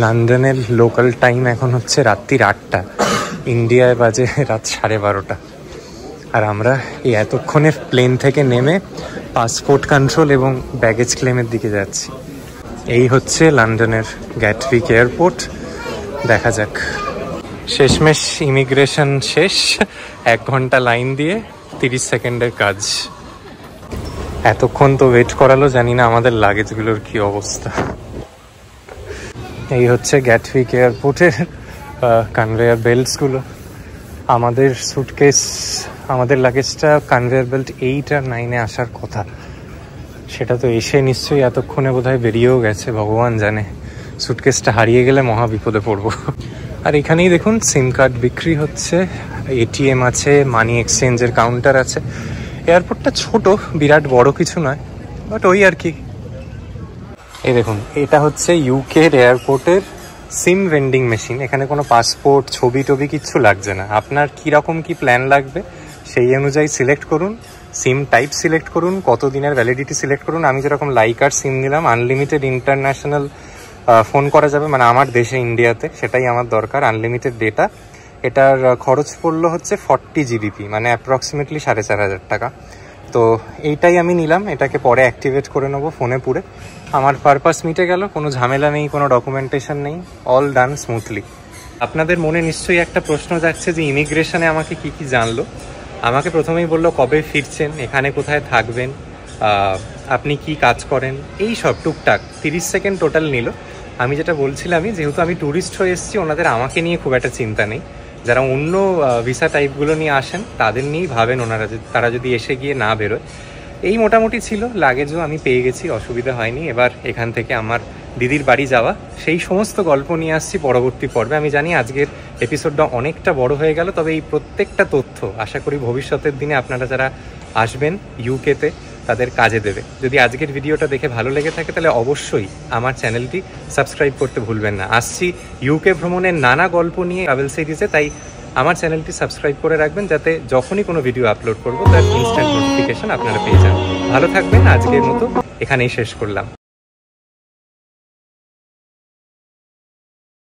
লন্ডনের লোকাল টাইম এখন হচ্ছে রাত্রির 8টা, ইন্ডিয়ায় বাজে রাত 12:30। আর আমরা এই এতক্ষণে প্লেন থেকে নেমে পাসপোর্ট কন্ট্রোল এবং ব্যাগেজ ক্লেমের দিকে যাচ্ছি। এই হচ্ছে লন্ডনের গ্যাটউইক এয়ারপোর্ট। দেখা যাক। শেষমেশ ইমিগ্রেশন শেষ। 1 ঘন্টা লাইন দিয়ে 30 সেকেন্ডের কাজ। এতক্ষণ তো ওয়েট করালো, জানি না আমাদের লাগেজগুলোর কি অবস্থা। এই হচ্ছে গ্যাটউইক এয়ারপোর্টের কনভেয়ার বেল্টসগুলো। আমাদের সুটকেস, আমাদের লাগেজটা কনভেয়ার বেল্ট 8 আর 9-এ আসার কথা, সেটা তো এসে নিশ্চয়ই এতক্ষণে বোধহয় বেরিয়েও গেছে। ভগবান জানে, সুটকেসটা হারিয়ে গেলে মহা বিপদে পড়বো। আর এখানেই দেখুন সিম কার্ড বিক্রি হচ্ছে, এটিএম আছে, মানি এক্সচেঞ্জের কাউন্টার আছে। এয়ারপোর্টটা ছোট, বিরাট বড় কিছু নয়, বাট ওই আর কি। এই দেখুন, এটা হচ্ছে ইউকের এয়ারপোর্টের সিম ভেন্ডিং মেশিন। এখানে কোনো পাসপোর্ট, ছবি টবি কিচ্ছু লাগছে না। আপনার কীরকম কি প্ল্যান লাগবে সেই অনুযায়ী সিলেক্ট করুন, সিম টাইপ সিলেক্ট করুন, কত দিনের ভ্যালিডিটি সিলেক্ট করুন। আমি যেরকম লাইকার সিম নিলাম, আনলিমিটেড ইন্টারন্যাশনাল ফোন করা যাবে, মানে আমার দেশে ইন্ডিয়াতে, সেটাই আমার দরকার, আনলিমিটেড ডেটা। এটার খরচ পড়লো হচ্ছে 40 GBP, মানে অ্যাপ্রক্সিমেটলি 4500 টাকা। তো এইটাই আমি নিলাম, এটাকে পরে অ্যাক্টিভেট করে নেবো ফোনে পুরে। আমার পারপাস মিটে গেল, কোনো ঝামেলা নেই, কোনো ডকুমেন্টেশন নেই, অল ডান স্মুথলি। আপনাদের মনে নিশ্চয়ই একটা প্রশ্ন যাচ্ছে যে ইমিগ্রেশনে আমাকে কি কি জানলো। আমাকে প্রথমেই বললো কবে ফিরছেন, এখানে কোথায় থাকবেন, আপনি কি কাজ করেন, এই সব টুকটাক 30 সেকেন্ড টোটাল নিল। আমি যেটা বলছিলামই, যেহেতু আমি ট্যুরিস্ট হয়ে এসেছি, ওনাদের আমাকে নিয়ে খুব একটা চিন্তা নেই। যারা অন্য ভিসা টাইপগুলো নিয়ে আসেন তাদের নিয়েই ভাবেন ওনারা, তারা যদি এসে গিয়ে না বেরোয়। এই মোটামুটি ছিল। লাগেজও আমি পেয়ে গেছি, অসুবিধা হয়নি। এবার এখান থেকে আমার দিদির বাড়ি যাওয়া, সেই সমস্ত গল্প নিয়ে আসছি পরবর্তী পর্বে। আমি জানি আজকের এপিসোডটা অনেকটা বড় হয়ে গেল, তবে এই প্রত্যেকটা তথ্য আশা করি ভবিষ্যতের দিনে আপনারা যারা আসবেন ইউকেতে তাদের কাজে দেবে। যদি আজকের ভিডিওটা দেখে ভালো লেগে থাকে তাহলে অবশ্যই আমার চ্যানেলটি সাবস্ক্রাইব করতে ভুলবেন না। আসছি ইউকে ভ্রমণের নানা গল্প নিয়ে ট্রাভেল সিরিজে, তাই আমার চ্যানেলটি সাবস্ক্রাইব করে রাখবেন, যাতে যখনই কোনো ভিডিও আপলোড করবো তার ইনস্ট্যান্ট নোটিফিকেশন আপনারা পেয়ে যান। ভালো থাকবেন। আজকের মতো এখানেই শেষ করলাম।